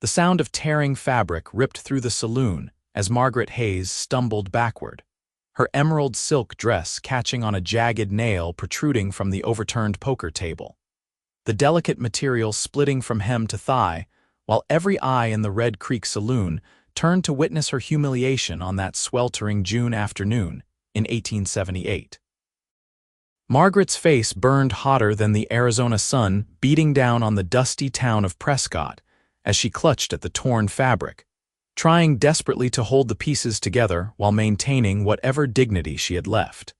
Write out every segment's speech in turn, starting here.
The sound of tearing fabric ripped through the saloon as Margaret Hayes stumbled backward, her emerald silk dress catching on a jagged nail protruding from the overturned poker table. The delicate material splitting from hem to thigh, while every eye in the Red Creek saloon turned to witness her humiliation on that sweltering June afternoon in 1878. Margaret's face burned hotter than the Arizona sun beating down on the dusty town of Prescott as she clutched at the torn fabric, trying desperately to hold the pieces together while maintaining whatever dignity she had left.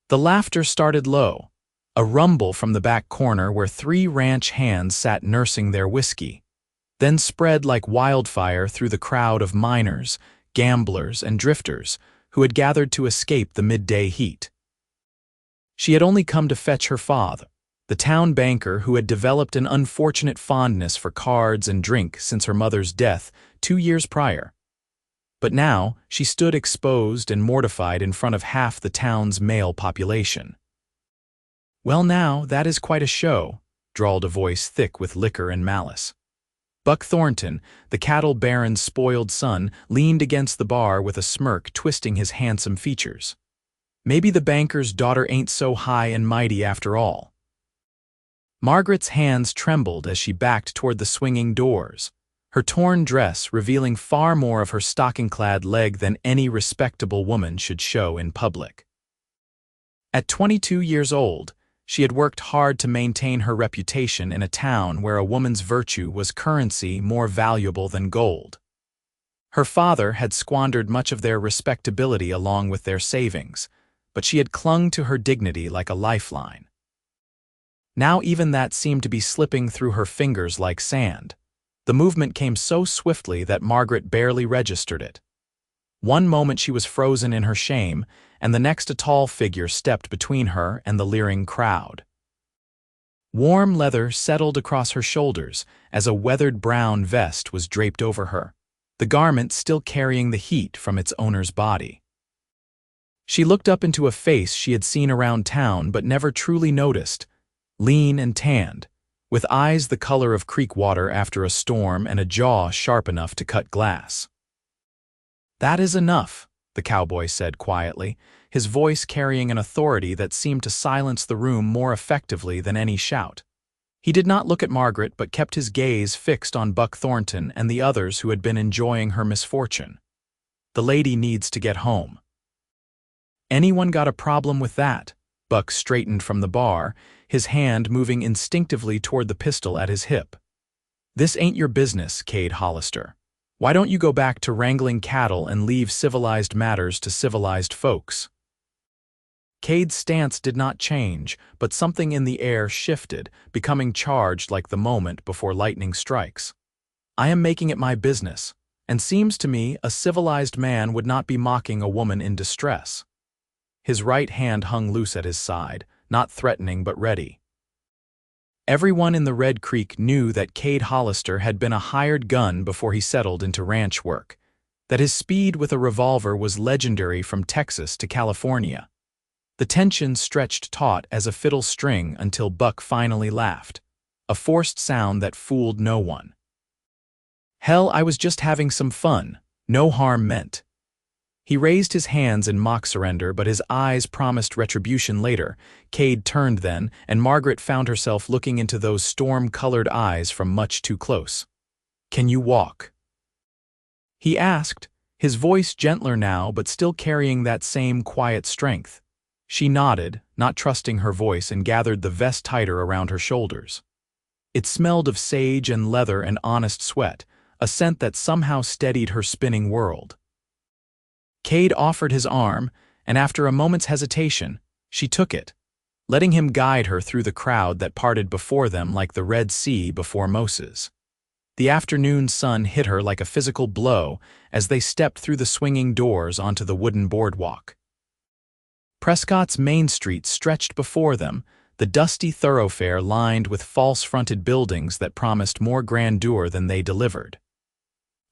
The laughter started low, a rumble from the back corner where 3 ranch hands sat nursing their whiskey, then spread like wildfire through the crowd of miners, gamblers, and drifters who had gathered to escape the midday heat. She had only come to fetch her father, the town banker who had developed an unfortunate fondness for cards and drink since her mother's death 2 years prior. But now she stood exposed and mortified in front of half the town's male population. "Well now, that is quite a show," drawled a voice thick with liquor and malice. Buck Thornton, the cattle baron's spoiled son, leaned against the bar with a smirk twisting his handsome features. "Maybe the banker's daughter ain't so high and mighty after all." Margaret's hands trembled as she backed toward the swinging doors, her torn dress revealing far more of her stocking-clad leg than any respectable woman should show in public. At 22 years old, she had worked hard to maintain her reputation in a town where a woman's virtue was currency more valuable than gold. Her father had squandered much of their respectability along with their savings, but she had clung to her dignity like a lifeline. Now even that seemed to be slipping through her fingers like sand. The movement came so swiftly that Margaret barely registered it. One moment she was frozen in her shame, and the next a tall figure stepped between her and the leering crowd. Warm leather settled across her shoulders as a weathered brown vest was draped over her, the garment still carrying the heat from its owner's body. She looked up into a face she had seen around town but never truly noticed, lean and tanned, with eyes the color of creek water after a storm and a jaw sharp enough to cut glass. "That is enough," the cowboy said quietly, his voice carrying an authority that seemed to silence the room more effectively than any shout. He did not look at Margaret but kept his gaze fixed on Buck Thornton and the others who had been enjoying her misfortune. "The lady needs to get home." "Anyone got a problem with that?" Buck straightened from the bar, his hand moving instinctively toward the pistol at his hip. "This ain't your business, Cade Hollister. Why don't you go back to wrangling cattle and leave civilized matters to civilized folks?" Cade's stance did not change, but something in the air shifted, becoming charged like the moment before lightning strikes. "I am making it my business, and seems to me a civilized man would not be mocking a woman in distress." His right hand hung loose at his side, not threatening but ready. Everyone in the Red Creek knew that Cade Hollister had been a hired gun before he settled into ranch work, that his speed with a revolver was legendary from Texas to California. The tension stretched taut as a fiddle string until Buck finally laughed, a forced sound that fooled no one. "Hell, I was just having some fun, no harm meant." He raised his hands in mock surrender, but his eyes promised retribution later. Cade turned then, and Margaret found herself looking into those storm-colored eyes from much too close. "Can you walk?" he asked, his voice gentler now but still carrying that same quiet strength. She nodded, not trusting her voice, and gathered the vest tighter around her shoulders. It smelled of sage and leather and honest sweat, a scent that somehow steadied her spinning world. Cade offered his arm, and after a moment's hesitation, she took it, letting him guide her through the crowd that parted before them like the Red Sea before Moses. The afternoon sun hit her like a physical blow as they stepped through the swinging doors onto the wooden boardwalk. Prescott's Main Street stretched before them, the dusty thoroughfare lined with false-fronted buildings that promised more grandeur than they delivered.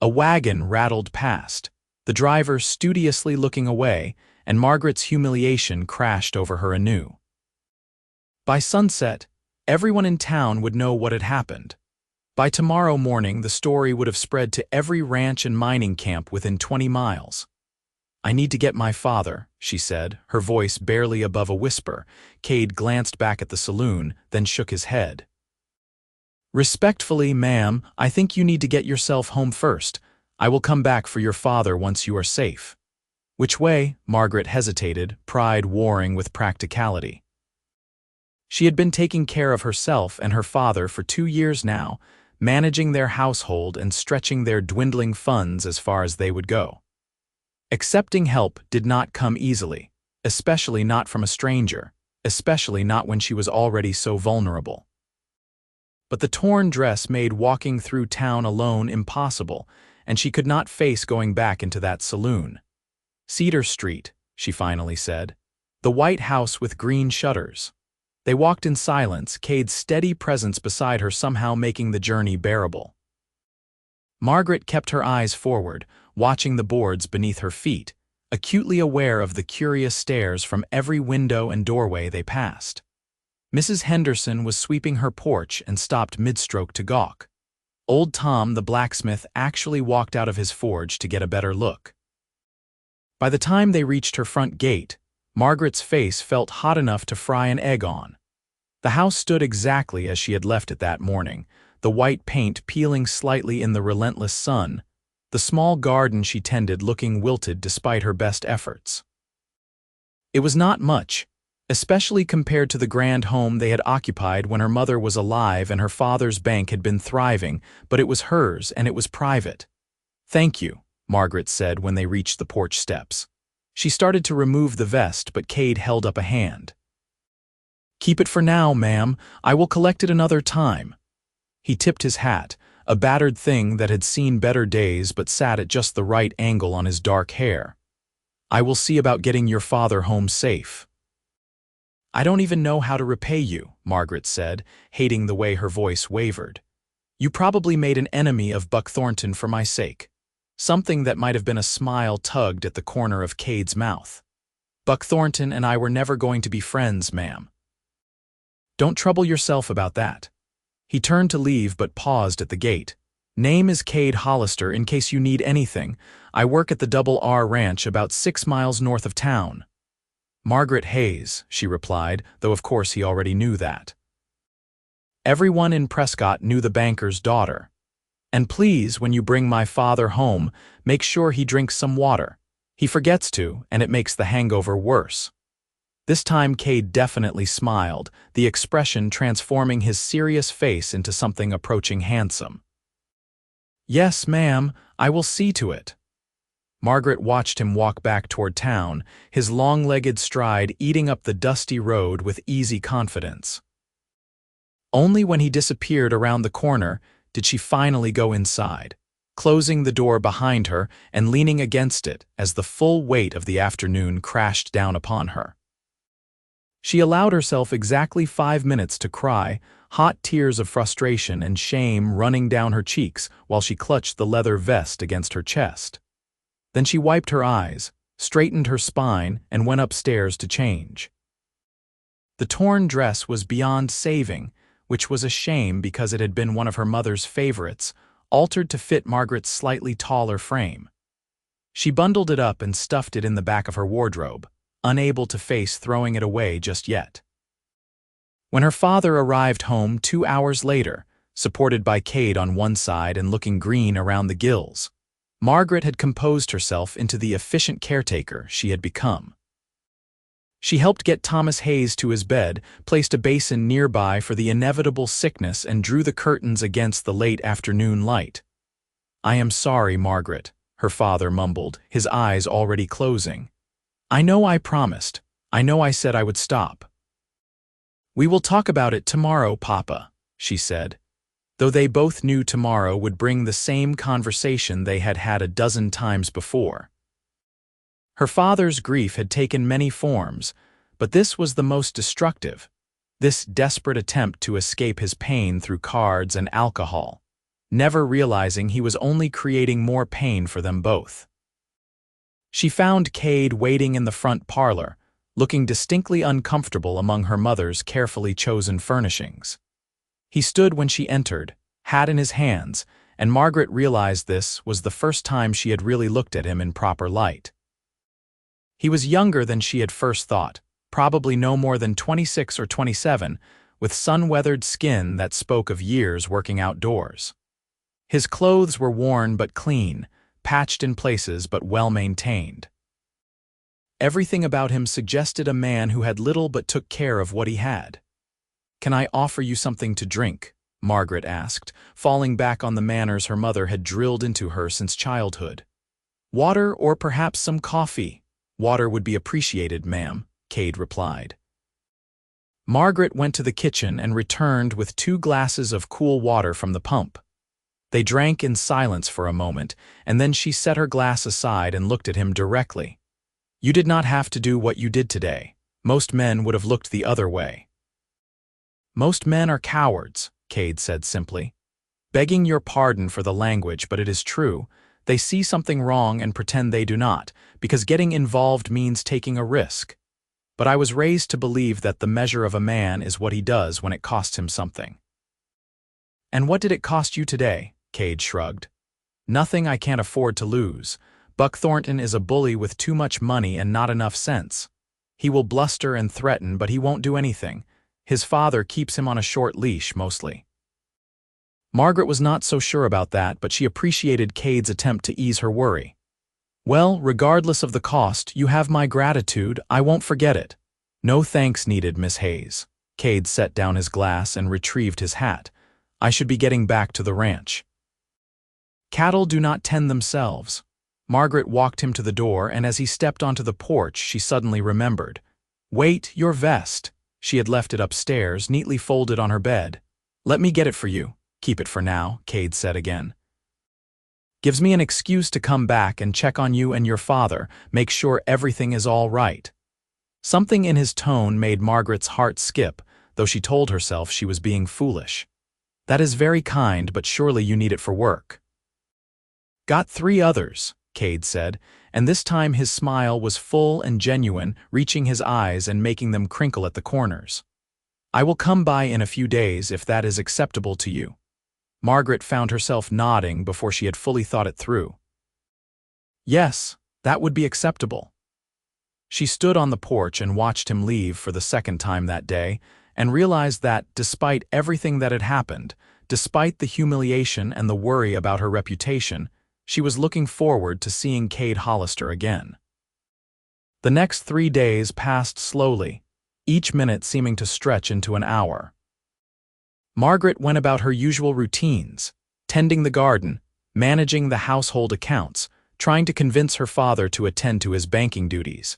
A wagon rattled past, the driver studiously looking away, and Margaret's humiliation crashed over her anew. By sunset, everyone in town would know what had happened. By tomorrow morning, the story would have spread to every ranch and mining camp within 20 miles. "I need to get my father," she said, her voice barely above a whisper. Cade glanced back at the saloon, then shook his head. "Respectfully, ma'am, I think you need to get yourself home first. I will come back for your father once you are safe." "Which way?" Margaret hesitated, pride warring with practicality. She had been taking care of herself and her father for 2 years now, managing their household and stretching their dwindling funds as far as they would go. Accepting help did not come easily, especially not from a stranger, especially not when she was already so vulnerable. But the torn dress made walking through town alone impossible, and she could not face going back into that saloon. "Cedar Street," she finally said. "The white house with green shutters." They walked in silence, Cade's steady presence beside her somehow making the journey bearable. Margaret kept her eyes forward, watching the boards beneath her feet, acutely aware of the curious stares from every window and doorway they passed. Mrs. Henderson was sweeping her porch and stopped mid-stroke to gawk. Old Tom, the blacksmith, actually walked out of his forge to get a better look. By the time they reached her front gate, Margaret's face felt hot enough to fry an egg on. The house stood exactly as she had left it that morning, the white paint peeling slightly in the relentless sun, the small garden she tended looking wilted despite her best efforts. It was not much, especially compared to the grand home they had occupied when her mother was alive and her father's bank had been thriving, but it was hers and it was private. "Thank you," Margaret said when they reached the porch steps. She started to remove the vest, but Cade held up a hand. "Keep it for now, ma'am. I will collect it another time." He tipped his hat, a battered thing that had seen better days but sat at just the right angle on his dark hair. "I will see about getting your father home safe." "I don't even know how to repay you," Margaret said, hating the way her voice wavered. "You probably made an enemy of Buck Thornton for my sake." Something that might have been a smile tugged at the corner of Cade's mouth. "Buck Thornton and I were never going to be friends, ma'am." "Don't trouble yourself about that." He turned to leave but paused at the gate. "Name is Cade Hollister in case you need anything. I work at the Double R Ranch about 6 miles north of town." "Margaret Hayes," she replied, though of course he already knew that. Everyone in Prescott knew the banker's daughter. "And please, when you bring my father home, make sure he drinks some water. He forgets to, and it makes the hangover worse." This time Cade definitely smiled, the expression transforming his serious face into something approaching handsome. "Yes, ma'am, I will see to it." Margaret watched him walk back toward town, his long-legged stride eating up the dusty road with easy confidence. Only when he disappeared around the corner did she finally go inside, closing the door behind her and leaning against it as the full weight of the afternoon crashed down upon her. She allowed herself exactly 5 minutes to cry, hot tears of frustration and shame running down her cheeks while she clutched the leather vest against her chest. Then she wiped her eyes, straightened her spine, and went upstairs to change. The torn dress was beyond saving, which was a shame because it had been one of her mother's favorites, altered to fit Margaret's slightly taller frame. She bundled it up and stuffed it in the back of her wardrobe, unable to face throwing it away just yet. When her father arrived home 2 hours later, supported by Cade on one side and looking green around the gills, Margaret had composed herself into the efficient caretaker she had become. She helped get Thomas Hayes to his bed, placed a basin nearby for the inevitable sickness, and drew the curtains against the late afternoon light. "I am sorry, Margaret," her father mumbled, his eyes already closing. "I know I promised. I know I said I would stop." "We will talk about it tomorrow, Papa," she said, though they both knew tomorrow would bring the same conversation they had had a dozen times before. Her father's grief had taken many forms, but this was the most destructive, this desperate attempt to escape his pain through cards and alcohol, never realizing he was only creating more pain for them both. She found Cade waiting in the front parlor, looking distinctly uncomfortable among her mother's carefully chosen furnishings. He stood when she entered, hat in his hands, and Margaret realized this was the first time she had really looked at him in proper light. He was younger than she had first thought, probably no more than 26 or 27, with sun-weathered skin that spoke of years working outdoors. His clothes were worn but clean, patched in places but well-maintained. Everything about him suggested a man who had little but took care of what he had. "Can I offer you something to drink?" Margaret asked, falling back on the manners her mother had drilled into her since childhood. "Water or perhaps some coffee?" "Water would be appreciated, ma'am," Cade replied. Margaret went to the kitchen and returned with 2 glasses of cool water from the pump. They drank in silence for a moment, and then she set her glass aside and looked at him directly. "You did not have to do what you did today. Most men would have looked the other way." "Most men are cowards," Cade said simply. "Begging your pardon for the language, but it is true. They see something wrong and pretend they do not, because getting involved means taking a risk. But I was raised to believe that the measure of a man is what he does when it costs him something." "And what did it cost you today?" Cade shrugged. "Nothing I can't afford to lose. Buck Thornton is a bully with too much money and not enough sense. He will bluster and threaten, but he won't do anything. His father keeps him on a short leash, mostly." Margaret was not so sure about that, but she appreciated Cade's attempt to ease her worry. "Well, regardless of the cost, you have my gratitude. I won't forget it." "No thanks needed, Miss Hayes." Cade set down his glass and retrieved his hat. "I should be getting back to the ranch." Cattle do not tend themselves. Margaret walked him to the door, and as he stepped onto the porch, she suddenly remembered. "Wait, your vest." She had left it upstairs, neatly folded on her bed. "Let me get it for you." "Keep it for now," Cade said again. "Gives me an excuse to come back and check on you and your father, make sure everything is all right." Something in his tone made Margaret's heart skip, though she told herself she was being foolish. "That is very kind, but surely you need it for work." "Got 3 others," Cade said, and this time his smile was full and genuine, reaching his eyes and making them crinkle at the corners. "I will come by in a few days if that is acceptable to you." Margaret found herself nodding before she had fully thought it through. "Yes, that would be acceptable." She stood on the porch and watched him leave for the second time that day, and realized that, despite everything that had happened, despite the humiliation and the worry about her reputation, she was looking forward to seeing Cade Hollister again. The next 3 days passed slowly, each minute seeming to stretch into an hour. Margaret went about her usual routines, tending the garden, managing the household accounts, trying to convince her father to attend to his banking duties.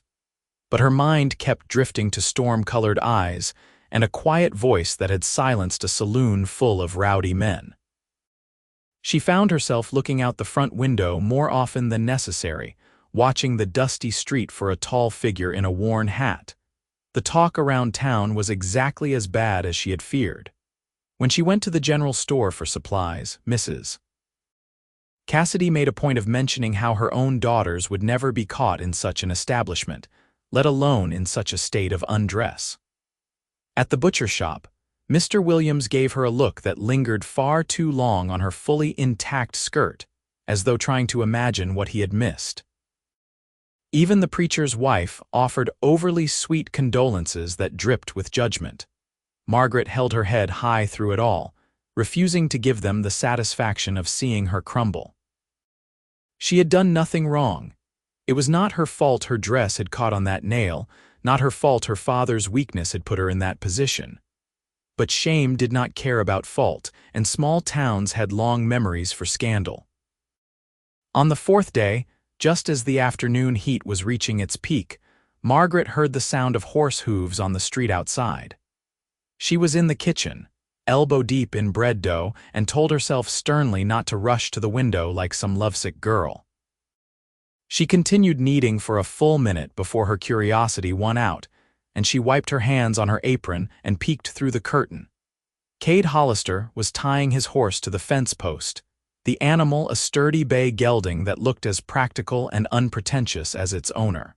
But her mind kept drifting to storm-colored eyes and a quiet voice that had silenced a saloon full of rowdy men. She found herself looking out the front window more often than necessary, watching the dusty street for a tall figure in a worn hat. The talk around town was exactly as bad as she had feared. When she went to the general store for supplies, Mrs. Cassidy made a point of mentioning how her own daughters would never be caught in such an establishment, let alone in such a state of undress. At the butcher shop, Mr. Williams gave her a look that lingered far too long on her fully intact skirt, as though trying to imagine what he had missed. Even the preacher's wife offered overly sweet condolences that dripped with judgment. Margaret held her head high through it all, refusing to give them the satisfaction of seeing her crumble. She had done nothing wrong. It was not her fault her dress had caught on that nail, not her fault her father's weakness had put her in that position. But shame did not care about fault, and small towns had long memories for scandal. On the 4th day, just as the afternoon heat was reaching its peak, Margaret heard the sound of horse hooves on the street outside. She was in the kitchen, elbow-deep in bread dough, and told herself sternly not to rush to the window like some lovesick girl. She continued kneading for a full minute before her curiosity won out, and she wiped her hands on her apron and peeked through the curtain. Cade Hollister was tying his horse to the fence post, the animal a sturdy bay gelding that looked as practical and unpretentious as its owner.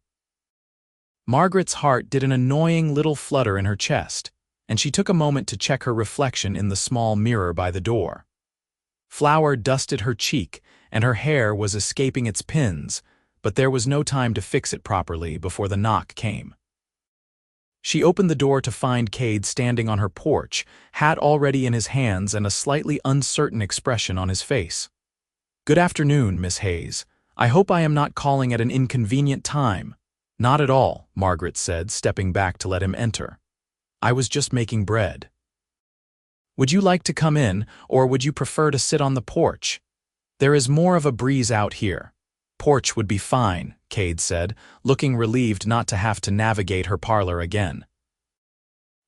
Margaret's heart did an annoying little flutter in her chest, and she took a moment to check her reflection in the small mirror by the door. Flour dusted her cheek, and her hair was escaping its pins, but there was no time to fix it properly before the knock came. She opened the door to find Cade standing on her porch, hat already in his hands and a slightly uncertain expression on his face. "Good afternoon, Miss Hayes. I hope I am not calling at an inconvenient time." "Not at all," Margaret said, stepping back to let him enter. "I was just making bread." "Would you like to come in, or would you prefer to sit on the porch? There is more of a breeze out here." "Porch would be fine," Cade said, looking relieved not to have to navigate her parlor again.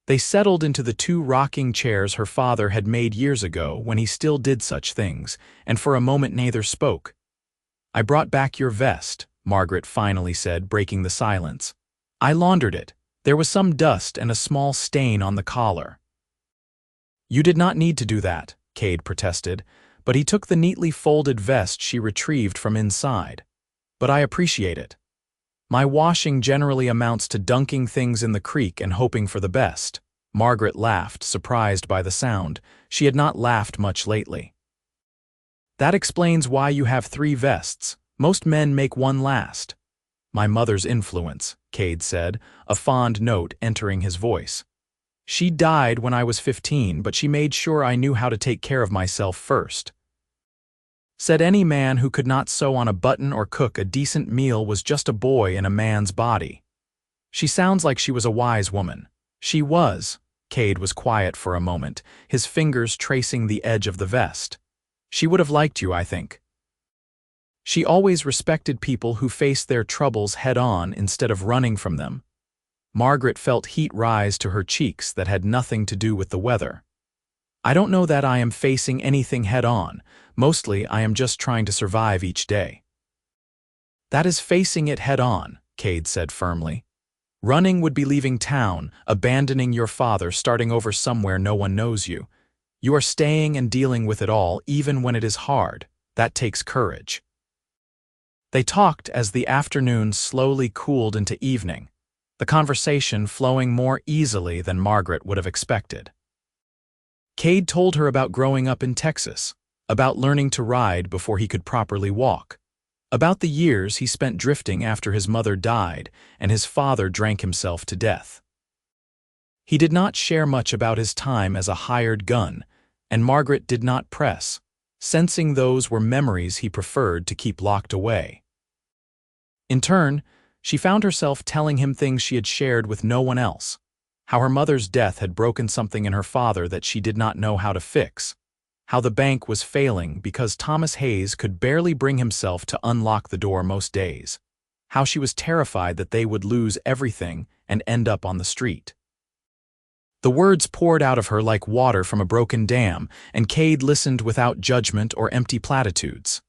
They settled into the 2 rocking chairs her father had made years ago when he still did such things, and for a moment neither spoke. "I brought back your vest," Margaret finally said, breaking the silence. "I laundered it. There was some dust and a small stain on the collar." "You did not need to do that," Cade protested, but he took the neatly folded vest she retrieved from inside. "But I appreciate it. My washing generally amounts to dunking things in the creek and hoping for the best." Margaret laughed, surprised by the sound. She had not laughed much lately. "That explains why you have 3 vests. Most men make one last." "My mother's influence," Cade said, a fond note entering his voice. "She died when I was 15, but she made sure I knew how to take care of myself first." Said any man who could not sew on a button or cook a decent meal was just a boy in a man's body. "She sounds like she was a wise woman." "She was." Cade was quiet for a moment, his fingers tracing the edge of the vest. "She would have liked you, I think. She always respected people who faced their troubles head-on instead of running from them." Margaret felt heat rise to her cheeks that had nothing to do with the weather. "I don't know that I am facing anything head-on. Mostly I am just trying to survive each day." "That is facing it head-on," Cade said firmly. "Running would be leaving town, abandoning your father, starting over somewhere no one knows you. You are staying and dealing with it all, even when it is hard. That takes courage." They talked as the afternoon slowly cooled into evening, the conversation flowing more easily than Margaret would have expected. Cade told her about growing up in Texas, about learning to ride before he could properly walk, about the years he spent drifting after his mother died and his father drank himself to death. He did not share much about his time as a hired gun, and Margaret did not press, sensing those were memories he preferred to keep locked away. In turn, she found herself telling him things she had shared with no one else, how her mother's death had broken something in her father that she did not know how to fix, how the bank was failing because Thomas Hayes could barely bring himself to unlock the door most days, how she was terrified that they would lose everything and end up on the street. The words poured out of her like water from a broken dam, and Cade listened without judgment or empty platitudes.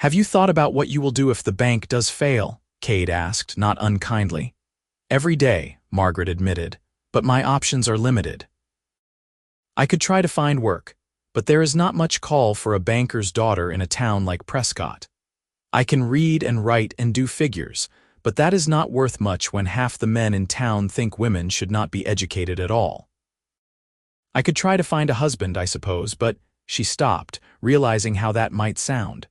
"Have you thought about what you will do if the bank does fail?" Cade asked, not unkindly. "Every day," Margaret admitted, "but my options are limited. I could try to find work, but there is not much call for a banker's daughter in a town like Prescott. I can read and write and do figures, but that is not worth much when half the men in town think women should not be educated at all. I could try to find a husband, I suppose, but—" She stopped, realizing how that might sound.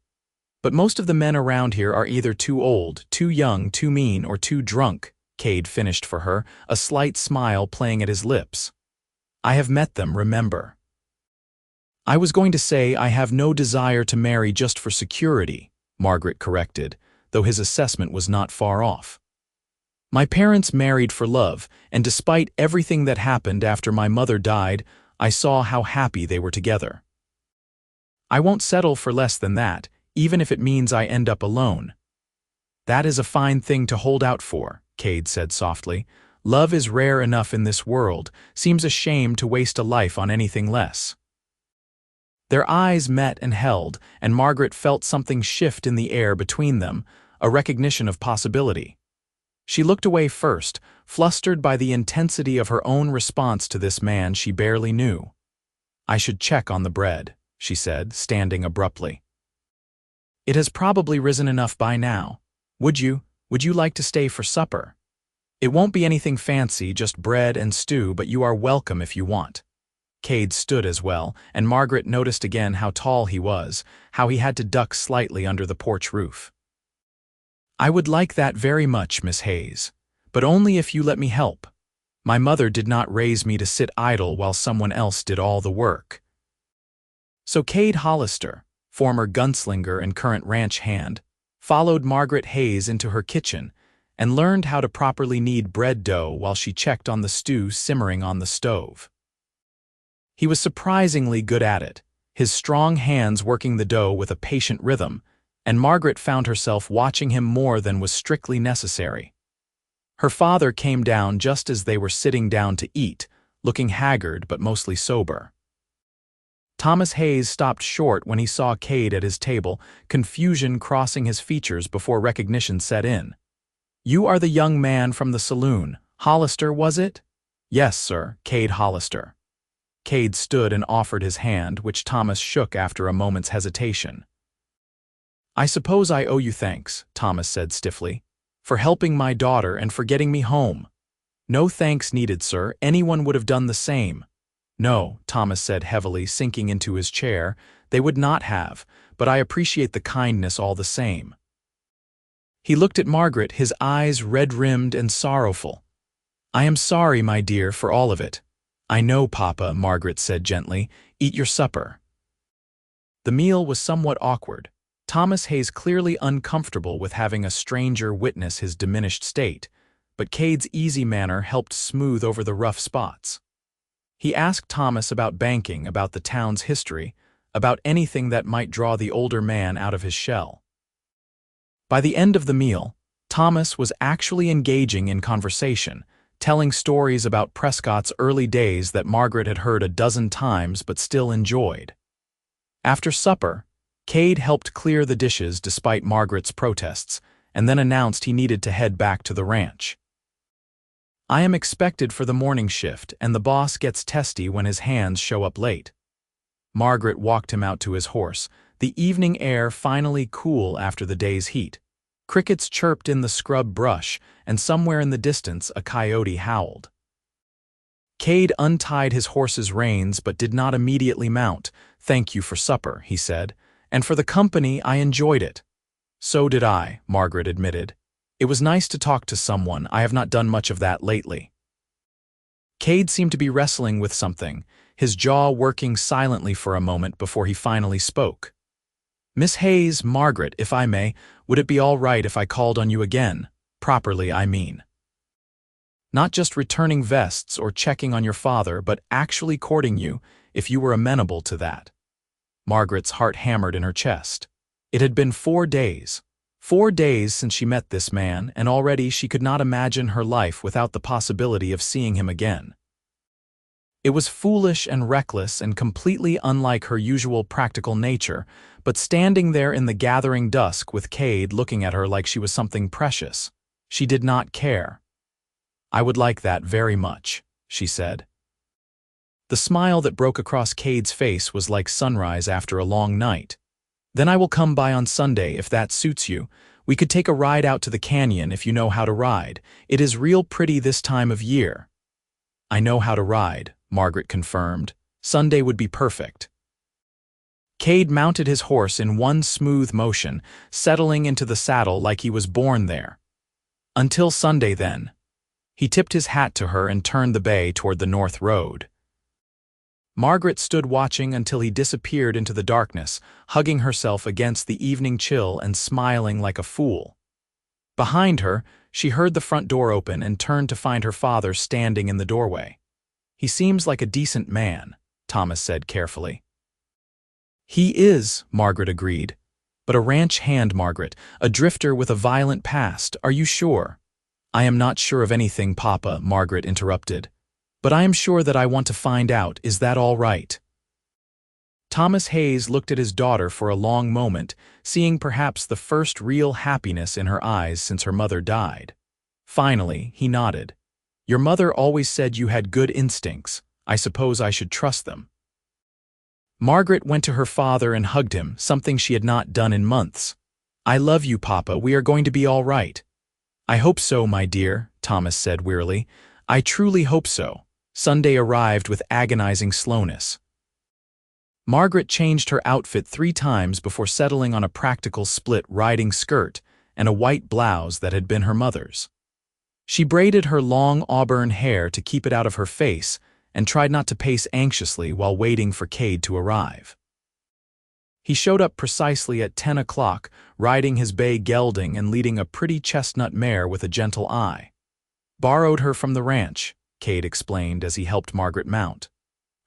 "But most of the men around here are either too old, too young, too mean, or too drunk," Cade finished for her, a slight smile playing at his lips. "I have met them, remember." "I was going to say I have no desire to marry just for security," Margaret corrected, though his assessment was not far off. "My parents married for love, and despite everything that happened after my mother died, I saw how happy they were together. I won't settle for less than that, even if it means I end up alone." "That is a fine thing to hold out for," Cade said softly. "Love is rare enough in this world, seems a shame to waste a life on anything less." Their eyes met and held, and Margaret felt something shift in the air between them, a recognition of possibility. She looked away first, flustered by the intensity of her own response to this man she barely knew. "I should check on the bread," she said, standing abruptly. "It has probably risen enough by now. Would you like to stay for supper? It won't be anything fancy, just bread and stew, but you are welcome if you want." Cade stood as well, and Margaret noticed again how tall he was, how he had to duck slightly under the porch roof. "I would like that very much, Miss Hayes, but only if you let me help. My mother did not raise me to sit idle while someone else did all the work." So Cade Hollister, former gunslinger and current ranch hand, followed Margaret Hayes into her kitchen and learned how to properly knead bread dough while she checked on the stew simmering on the stove. He was surprisingly good at it, his strong hands working the dough with a patient rhythm, and Margaret found herself watching him more than was strictly necessary. Her father came down just as they were sitting down to eat, looking haggard but mostly sober. Thomas Hayes stopped short when he saw Cade at his table, confusion crossing his features before recognition set in. "You are the young man from the saloon. Hollister, was it?" "Yes, sir, Cade Hollister." Cade stood and offered his hand, which Thomas shook after a moment's hesitation. "I suppose I owe you thanks," Thomas said stiffly, "for helping my daughter and for getting me home." "No thanks needed, sir. Anyone would have done the same." "No," Thomas said heavily, sinking into his chair, "they would not have, but I appreciate the kindness all the same." He looked at Margaret, his eyes red-rimmed and sorrowful. "I am sorry, my dear, for all of it." "I know, Papa," Margaret said gently. "Eat your supper." The meal was somewhat awkward, Thomas Hayes clearly uncomfortable with having a stranger witness his diminished state, but Cade's easy manner helped smooth over the rough spots. He asked Thomas about banking, about the town's history, about anything that might draw the older man out of his shell. By the end of the meal, Thomas was actually engaging in conversation, telling stories about Prescott's early days that Margaret had heard a dozen times but still enjoyed. After supper, Cade helped clear the dishes despite Margaret's protests, and then announced he needed to head back to the ranch. "I am expected for the morning shift, and the boss gets testy when his hands show up late." Margaret walked him out to his horse, the evening air finally cool after the day's heat. Crickets chirped in the scrub brush, and somewhere in the distance a coyote howled. Cade untied his horse's reins but did not immediately mount. "Thank you for supper," he said, "and for the company. I enjoyed it." "So did I," Margaret admitted. "It was nice to talk to someone. I have not done much of that lately." Cade seemed to be wrestling with something, his jaw working silently for a moment before he finally spoke. "Miss Hayes, Margaret, if I may, would it be all right if I called on you again? Properly, I mean. Not just returning vests or checking on your father, but actually courting you, if you were amenable to that." Margaret's heart hammered in her chest. It had been 4 days. 4 days since she met this man, and already she could not imagine her life without the possibility of seeing him again. It was foolish and reckless and completely unlike her usual practical nature, but standing there in the gathering dusk with Cade looking at her like she was something precious, she did not care. "I would like that very much," she said. The smile that broke across Cade's face was like sunrise after a long night. "Then I will come by on Sunday if that suits you. We could take a ride out to the canyon if you know how to ride. It is real pretty this time of year." "I know how to ride," Margaret confirmed. "Sunday would be perfect." Cade mounted his horse in one smooth motion, settling into the saddle like he was born there. "Until Sunday, then." He tipped his hat to her and turned the bay toward the north road. Margaret stood watching until he disappeared into the darkness, hugging herself against the evening chill and smiling like a fool. Behind her, she heard the front door open and turned to find her father standing in the doorway. "He seems like a decent man," Thomas said carefully. "He is," Margaret agreed. "But a ranch hand, Margaret, a drifter with a violent past, are you sure?" "I am not sure of anything, Papa," Margaret interrupted. "But I am sure that I want to find out. Is that all right?" Thomas Hayes looked at his daughter for a long moment, seeing perhaps the first real happiness in her eyes since her mother died. Finally, he nodded. "Your mother always said you had good instincts. I suppose I should trust them." Margaret went to her father and hugged him, something she had not done in months. "I love you, Papa. We are going to be all right." "I hope so, my dear," Thomas said wearily. "I truly hope so. Sunday arrived with agonizing slowness. Margaret changed her outfit 3 times before settling on a practical split riding skirt and a white blouse that had been her mother's. She braided her long auburn hair to keep it out of her face and tried not to pace anxiously while waiting for Cade to arrive. He showed up precisely at 10 o'clock, riding his bay gelding and leading a pretty chestnut mare with a gentle eye. "Borrowed her from the ranch," Cade explained as he helped Margaret mount.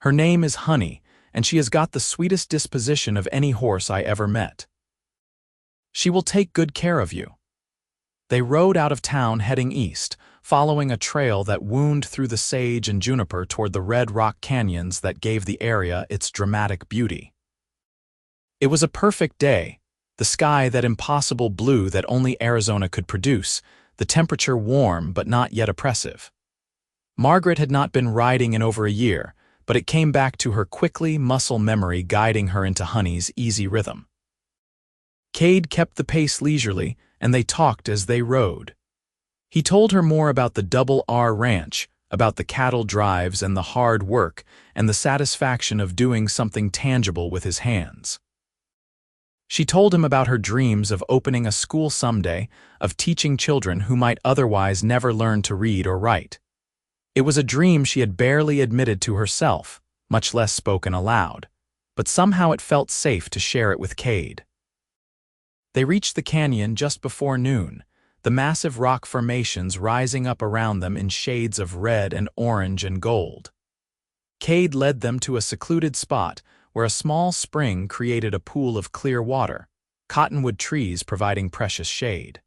"Her name is Honey, and she has got the sweetest disposition of any horse I ever met. She will take good care of you." They rode out of town heading east, following a trail that wound through the sage and juniper toward the red rock canyons that gave the area its dramatic beauty. It was a perfect day, the sky that impossible blue that only Arizona could produce, the temperature warm but not yet oppressive. Margaret had not been riding in over a year, but it came back to her quickly, muscle memory guiding her into Honey's easy rhythm. Cade kept the pace leisurely, and they talked as they rode. He told her more about the Double R Ranch, about the cattle drives and the hard work, and the satisfaction of doing something tangible with his hands. She told him about her dreams of opening a school someday, of teaching children who might otherwise never learn to read or write. It was a dream she had barely admitted to herself, much less spoken aloud, but somehow it felt safe to share it with Cade. They reached the canyon just before noon, the massive rock formations rising up around them in shades of red and orange and gold. Cade led them to a secluded spot where a small spring created a pool of clear water, cottonwood trees providing precious shade.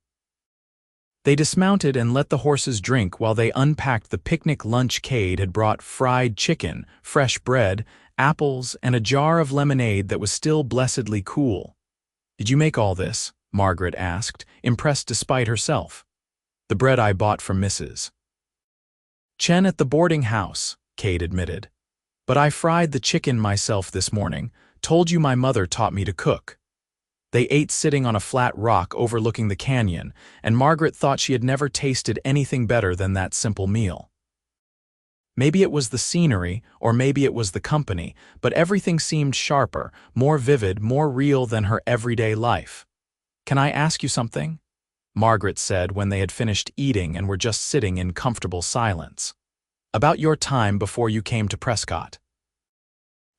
They dismounted and let the horses drink while they unpacked the picnic lunch. Cade had brought fried chicken, fresh bread, apples, and a jar of lemonade that was still blessedly cool. "Did you make all this?" Margaret asked, impressed despite herself. "The bread I bought from Mrs. Chen at the boarding house," Cade admitted. "But I fried the chicken myself this morning, told you my mother taught me to cook." They ate sitting on a flat rock overlooking the canyon, and Margaret thought she had never tasted anything better than that simple meal. Maybe it was the scenery, or maybe it was the company, but everything seemed sharper, more vivid, more real than her everyday life. "Can I ask you something?" Margaret said when they had finished eating and were just sitting in comfortable silence. "About your time before you came to Prescott.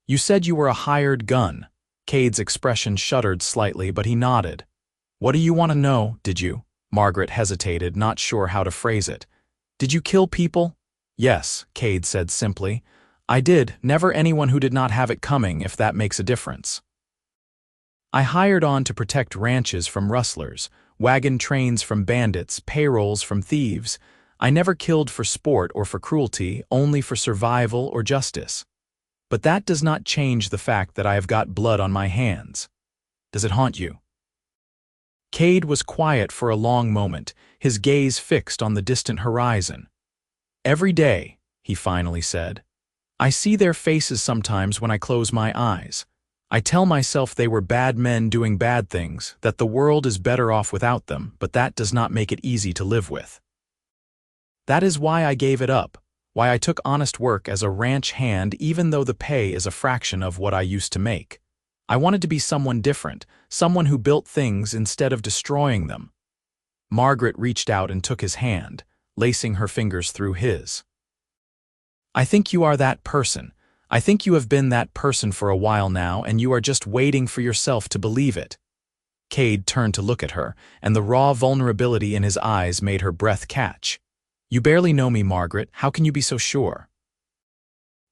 You said you were a hired gun." Cade's expression shuddered slightly, but he nodded. "What do you want to know, did you?" Margaret hesitated, not sure how to phrase it. "Did you kill people?" "Yes," Cade said simply. "I did, never anyone who did not have it coming, if that makes a difference. I hired on to protect ranches from rustlers, wagon trains from bandits, payrolls from thieves. I never killed for sport or for cruelty, only for survival or justice. But that does not change the fact that I have got blood on my hands. Does it haunt you?" Cade was quiet for a long moment, his gaze fixed on the distant horizon. "Every day," he finally said. "I see their faces sometimes when I close my eyes. I tell myself they were bad men doing bad things, that the world is better off without them, but that does not make it easy to live with. That is why I gave it up, why I took honest work as a ranch hand even though the pay is a fraction of what I used to make. I wanted to be someone different, someone who built things instead of destroying them." Margaret reached out and took his hand, lacing her fingers through his. "I think you are that person. I think you have been that person for a while now, and you are just waiting for yourself to believe it." Cade turned to look at her, and the raw vulnerability in his eyes made her breath catch. "You barely know me, Margaret. How can you be so sure?"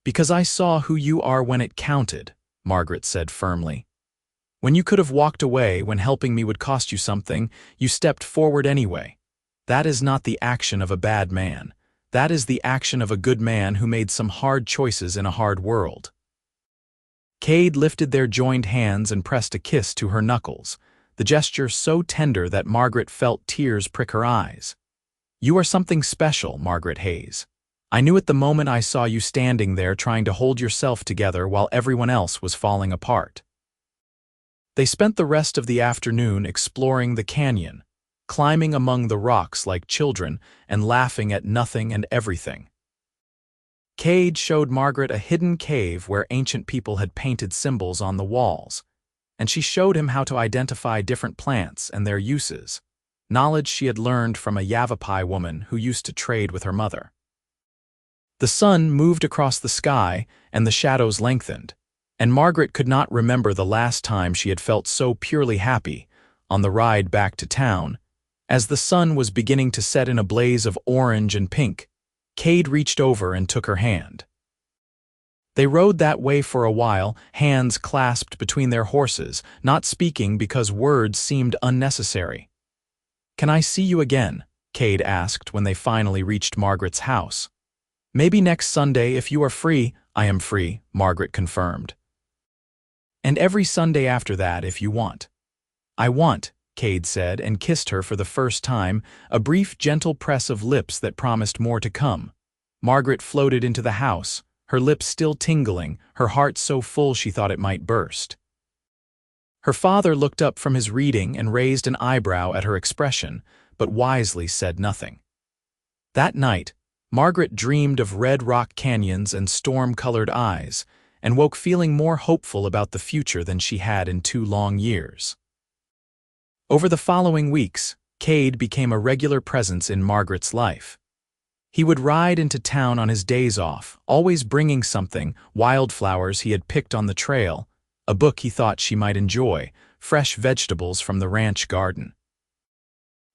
"Because I saw who you are when it counted," Margaret said firmly. "When you could have walked away, when helping me would cost you something, you stepped forward anyway. That is not the action of a bad man. That is the action of a good man who made some hard choices in a hard world." Cade lifted their joined hands and pressed a kiss to her knuckles, the gesture so tender that Margaret felt tears prick her eyes. "You are something special, Margaret Hayes. I knew it the moment I saw you standing there trying to hold yourself together while everyone else was falling apart." They spent the rest of the afternoon exploring the canyon, climbing among the rocks like children and laughing at nothing and everything. Cade showed Margaret a hidden cave where ancient people had painted symbols on the walls, and she showed him how to identify different plants and their uses, knowledge she had learned from a Yavapai woman who used to trade with her mother. The sun moved across the sky and the shadows lengthened, and Margaret could not remember the last time she had felt so purely happy on the ride back to town. As the sun was beginning to set in a blaze of orange and pink, Cade reached over and took her hand. They rode that way for a while, hands clasped between their horses, not speaking because words seemed unnecessary. "Can I see you again?" Cade asked when they finally reached Margaret's house. "Maybe next Sunday if you are free." "I am free," Margaret confirmed. "And every Sunday after that if you want." "I want," Cade said, and kissed her for the first time, a brief, gentle press of lips that promised more to come. Margaret floated into the house, her lips still tingling, her heart so full she thought it might burst. Her father looked up from his reading and raised an eyebrow at her expression, but wisely said nothing. That night, Margaret dreamed of red rock canyons and storm-colored eyes, and woke feeling more hopeful about the future than she had in 2 long years. Over the following weeks, Cade became a regular presence in Margaret's life. He would ride into town on his days off, always bringing something, wildflowers he had picked on the trail, a book he thought she might enjoy, fresh vegetables from the ranch garden.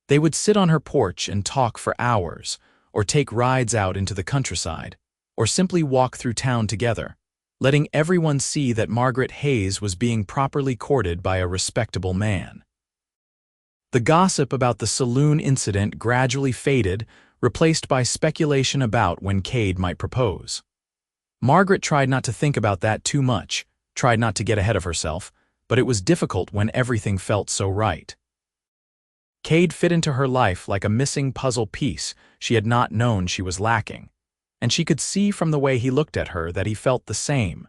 They would sit on her porch and talk for hours, or take rides out into the countryside, or simply walk through town together, letting everyone see that Margaret Hayes was being properly courted by a respectable man. The gossip about the saloon incident gradually faded, replaced by speculation about when Cade might propose. Margaret tried not to think about that too much, tried not to get ahead of herself, but it was difficult when everything felt so right. Cade fit into her life like a missing puzzle piece she had not known she was lacking, and she could see from the way he looked at her that he felt the same.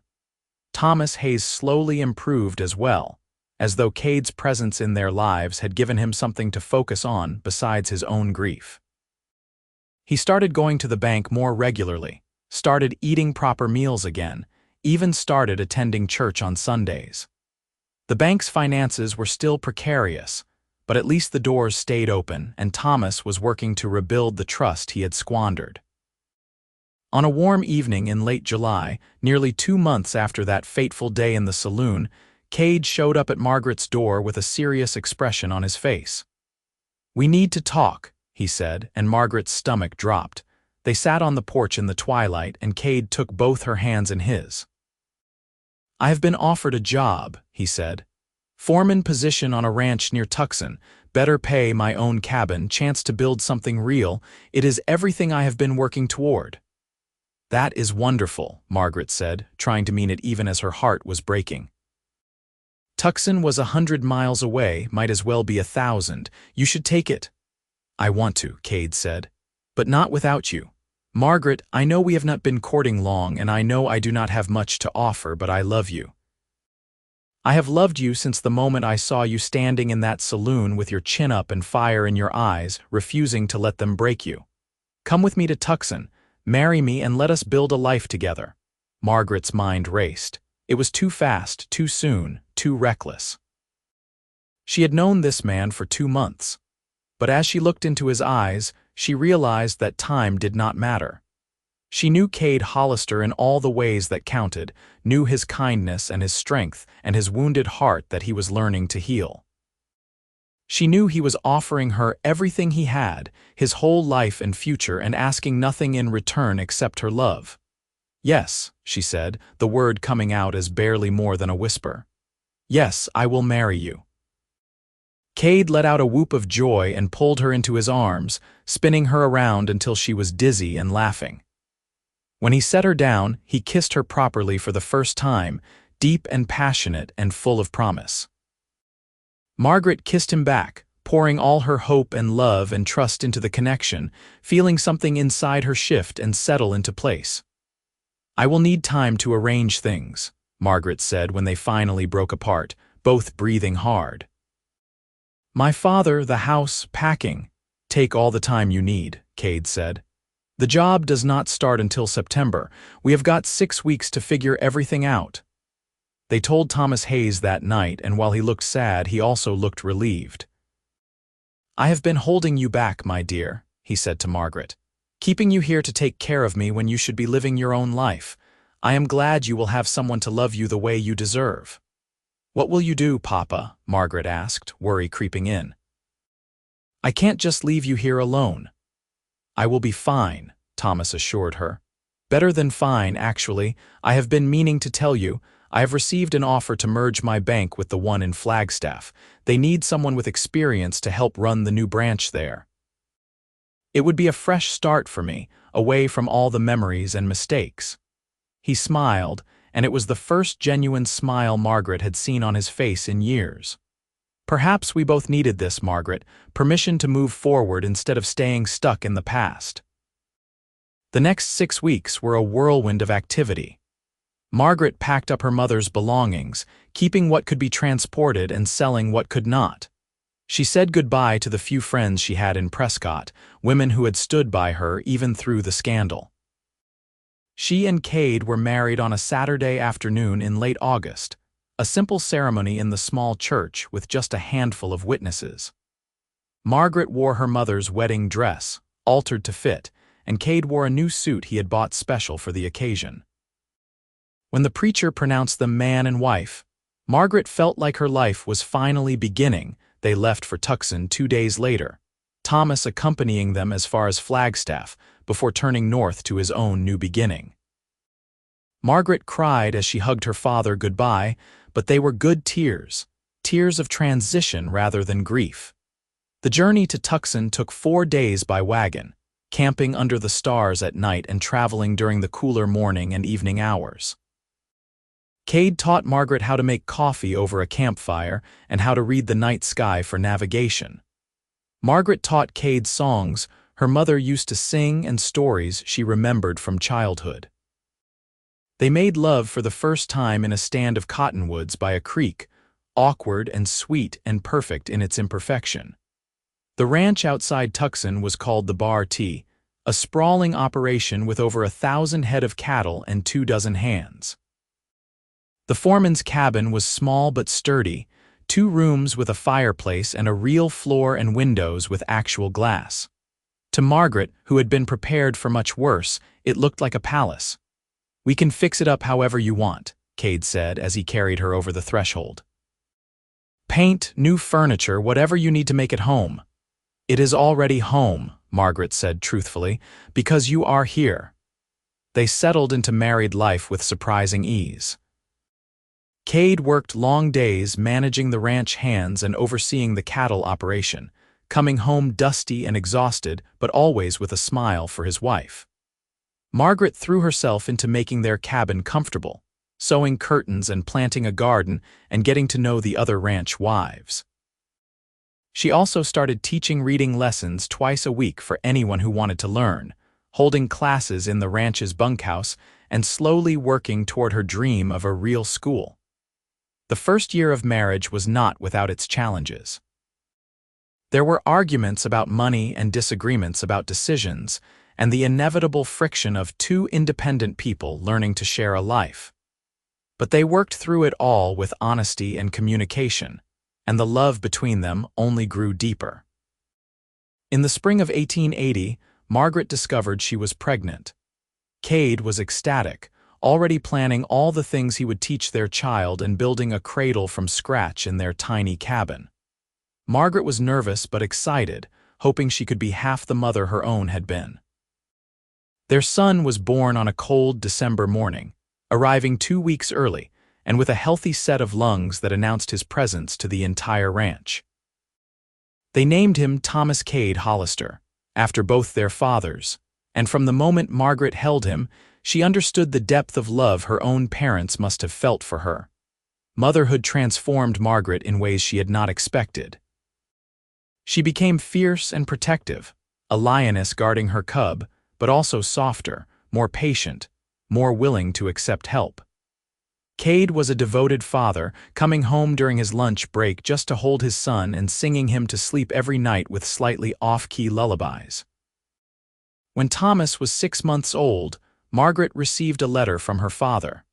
Thomas Hayes slowly improved as well, as though Cade's presence in their lives had given him something to focus on besides his own grief. He started going to the bank more regularly, started eating proper meals again, even started attending church on Sundays. The bank's finances were still precarious, but at least the doors stayed open and Thomas was working to rebuild the trust he had squandered. On a warm evening in late July, nearly 2 months after that fateful day in the saloon, Cade showed up at Margaret's door with a serious expression on his face. "We need to talk," he said, and Margaret's stomach dropped. They sat on the porch in the twilight, and Cade took both her hands in his. "I have been offered a job," he said. "Foreman position on a ranch near Tucson, better pay, my own cabin, chance to build something real. It is everything I have been working toward." "That is wonderful," Margaret said, trying to mean it even as her heart was breaking. "Tucson was 100 miles away, might as well be 1,000. You should take it." "I want to," Cade said, "but not without you. Margaret, I know we have not been courting long, and I know I do not have much to offer, but I love you. I have loved you since the moment I saw you standing in that saloon with your chin up and fire in your eyes, refusing to let them break you. Come with me to Tucson, marry me, and let us build a life together." Margaret's mind raced. It was too fast, too soon, too reckless. She had known this man for 2 months, but as she looked into his eyes, she realized that time did not matter. She knew Cade Hollister in all the ways that counted, knew his kindness and his strength and his wounded heart that he was learning to heal. She knew he was offering her everything he had, his whole life and future, and asking nothing in return except her love. "Yes," she said, the word coming out as barely more than a whisper. "Yes, I will marry you." Cade let out a whoop of joy and pulled her into his arms, spinning her around until she was dizzy and laughing. When he set her down, he kissed her properly for the first time, deep and passionate and full of promise. Margaret kissed him back, pouring all her hope and love and trust into the connection, feeling something inside her shift and settle into place. "I will need time to arrange things," Margaret said when they finally broke apart, both breathing hard. "My father, the house, packing. Take all the time you need," Cade said. The job does not start until September. We have got 6 weeks to figure everything out. They told Thomas Hayes that night, and while he looked sad, he also looked relieved. I have been holding you back, my dear, he said to Margaret, keeping you here to take care of me when you should be living your own life. I am glad you will have someone to love you the way you deserve. What will you do, Papa? Margaret asked, worry creeping in. I can't just leave you here alone. I will be fine, Thomas assured her. Better than fine, actually. I have been meaning to tell you. I have received an offer to merge my bank with the one in Flagstaff. They need someone with experience to help run the new branch there. It would be a fresh start for me, away from all the memories and mistakes. He smiled, and it was the first genuine smile Margaret had seen on his face in years. Perhaps we both needed this, Margaret, permission to move forward instead of staying stuck in the past. The next 6 weeks were a whirlwind of activity. Margaret packed up her mother's belongings, keeping what could be transported and selling what could not. She said goodbye to the few friends she had in Prescott, women who had stood by her even through the scandal. She and Cade were married on a Saturday afternoon in late August, a simple ceremony in the small church with just a handful of witnesses. Margaret wore her mother's wedding dress, altered to fit, and Cade wore a new suit he had bought special for the occasion. When the preacher pronounced them man and wife, Margaret felt like her life was finally beginning. They left for Tucson 2 days later, Thomas accompanying them as far as Flagstaff before turning north to his own new beginning. Margaret cried as she hugged her father goodbye, but they were good tears, tears of transition rather than grief. The journey to Tucson took 4 days by wagon, camping under the stars at night and traveling during the cooler morning and evening hours. Cade taught Margaret how to make coffee over a campfire and how to read the night sky for navigation. Margaret taught Cade songs her mother used to sing and stories she remembered from childhood. They made love for the first time in a stand of cottonwoods by a creek, awkward and sweet and perfect in its imperfection. The ranch outside Tucson was called the Bar T, a sprawling operation with over 1,000 head of cattle and 24 hands. The foreman's cabin was small but sturdy, 2 rooms with a fireplace and a real floor and windows with actual glass. To Margaret, who had been prepared for much worse, it looked like a palace. We can fix it up however you want, Cade said as he carried her over the threshold. Paint, new furniture, whatever you need to make it home. It is already home, Margaret said truthfully, because you are here. They settled into married life with surprising ease. Cade worked long days managing the ranch hands and overseeing the cattle operation, coming home dusty and exhausted, but always with a smile for his wife. Margaret threw herself into making their cabin comfortable, sewing curtains and planting a garden and getting to know the other ranch wives. She also started teaching reading lessons twice a week for anyone who wanted to learn, holding classes in the ranch's bunkhouse and slowly working toward her dream of a real school. The first year of marriage was not without its challenges. There were arguments about money and disagreements about decisions, and the inevitable friction of 2 independent people learning to share a life. But they worked through it all with honesty and communication, and the love between them only grew deeper. In the spring of 1880, Margaret discovered she was pregnant. Cade was ecstatic, already planning all the things he would teach their child and building a cradle from scratch in their tiny cabin. Margaret was nervous but excited, hoping she could be half the mother her own had been. Their son was born on a cold December morning, arriving 2 weeks early, and with a healthy set of lungs that announced his presence to the entire ranch. They named him Thomas Cade Hollister, after both their fathers, and from the moment Margaret held him, she understood the depth of love her own parents must have felt for her. Motherhood transformed Margaret in ways she had not expected. She became fierce and protective, a lioness guarding her cub, but also softer, more patient, more willing to accept help. Cade was a devoted father, coming home during his lunch break just to hold his son and singing him to sleep every night with slightly off-key lullabies. When Thomas was 6 months old, Margaret received a letter from her father.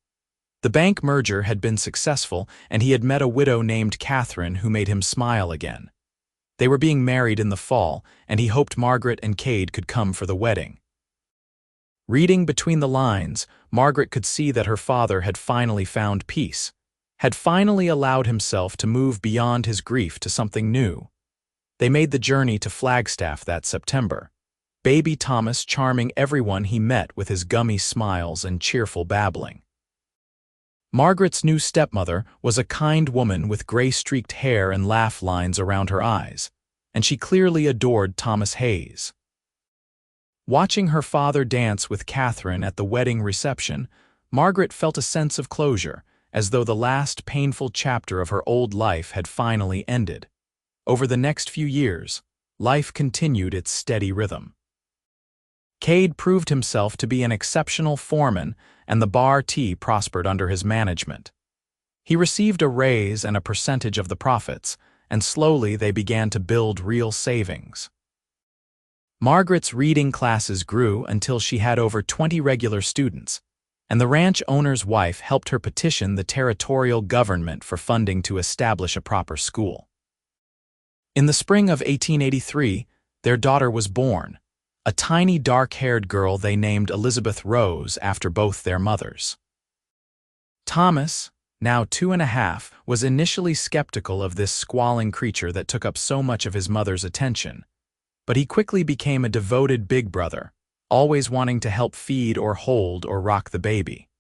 The bank merger had been successful, and he had met a widow named Catherine who made him smile again. They were being married in the fall, and he hoped Margaret and Cade could come for the wedding. Reading between the lines, Margaret could see that her father had finally found peace, had finally allowed himself to move beyond his grief to something new. They made the journey to Flagstaff that September, baby Thomas charming everyone he met with his gummy smiles and cheerful babbling. Margaret's new stepmother was a kind woman with gray-streaked hair and laugh lines around her eyes, and she clearly adored Thomas Hayes. Watching her father dance with Catherine at the wedding reception, Margaret felt a sense of closure, as though the last painful chapter of her old life had finally ended. Over the next few years, life continued its steady rhythm. Cade proved himself to be an exceptional foreman, and the bar T prospered under his management. He received a raise and a percentage of the profits, and slowly they began to build real savings. Margaret's reading classes grew until she had over 20 regular students, and the ranch owner's wife helped her petition the territorial government for funding to establish a proper school. In the spring of 1883, their daughter was born, a tiny dark-haired girl they named Elizabeth Rose after both their mothers. Thomas, now 2.5, was initially skeptical of this squalling creature that took up so much of his mother's attention, but he quickly became a devoted big brother, always wanting to help feed or hold or rock the baby.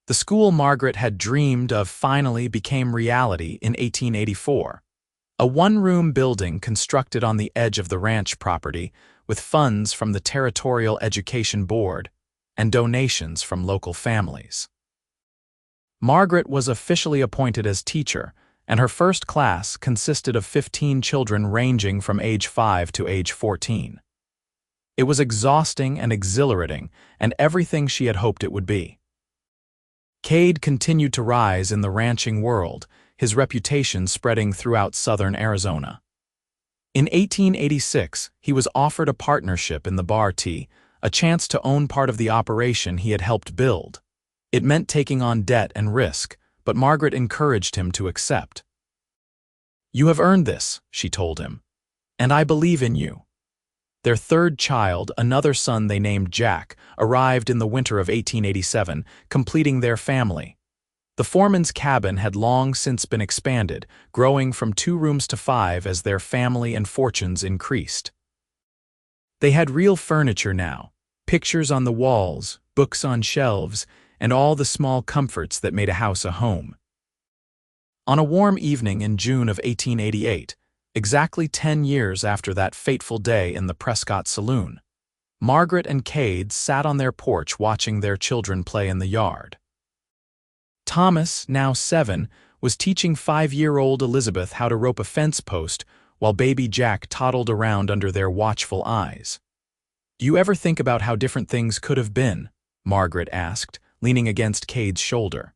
The school Margaret had dreamed of finally became reality in 1884, a one-room building constructed on the edge of the ranch property with funds from the Territorial Education Board and donations from local families. Margaret was officially appointed as teacher, and her first class consisted of 15 children ranging from age 5 to age 14. It was exhausting and exhilarating, and everything she had hoped it would be. Cade continued to rise in the ranching world, his reputation spreading throughout southern Arizona. In 1886, he was offered a partnership in the bar T, a chance to own part of the operation he had helped build. It meant taking on debt and risk, but Margaret encouraged him to accept. "You have earned this," she told him, "and I believe in you." Their third child, another son they named Jack, arrived in the winter of 1887, completing their family. The foreman's cabin had long since been expanded, growing from 2 rooms to 5 as their family and fortunes increased. They had real furniture now, pictures on the walls, books on shelves, and all the small comforts that made a house a home. On a warm evening in June of 1888, exactly 10 years after that fateful day in the Prescott saloon, Margaret and Cade sat on their porch watching their children play in the yard. Thomas, now 7, was teaching 5-year-old Elizabeth how to rope a fence post while baby Jack toddled around under their watchful eyes. "Do you ever think about how different things could have been?" Margaret asked, leaning against Cade's shoulder.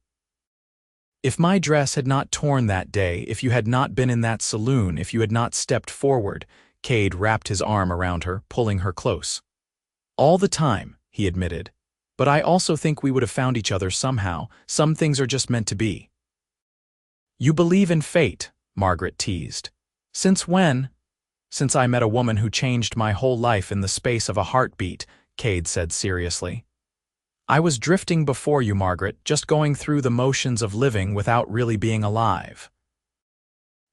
"If my dress had not torn that day, if you had not been in that saloon, if you had not stepped forward," Cade wrapped his arm around her, pulling her close. "All the time," he admitted. "But I also think we would have found each other somehow. Some things are just meant to be." "You believe in fate," Margaret teased. "Since when?" "Since I met a woman who changed my whole life in the space of a heartbeat," Cade said seriously. "I was drifting before you, Margaret, just going through the motions of living without really being alive.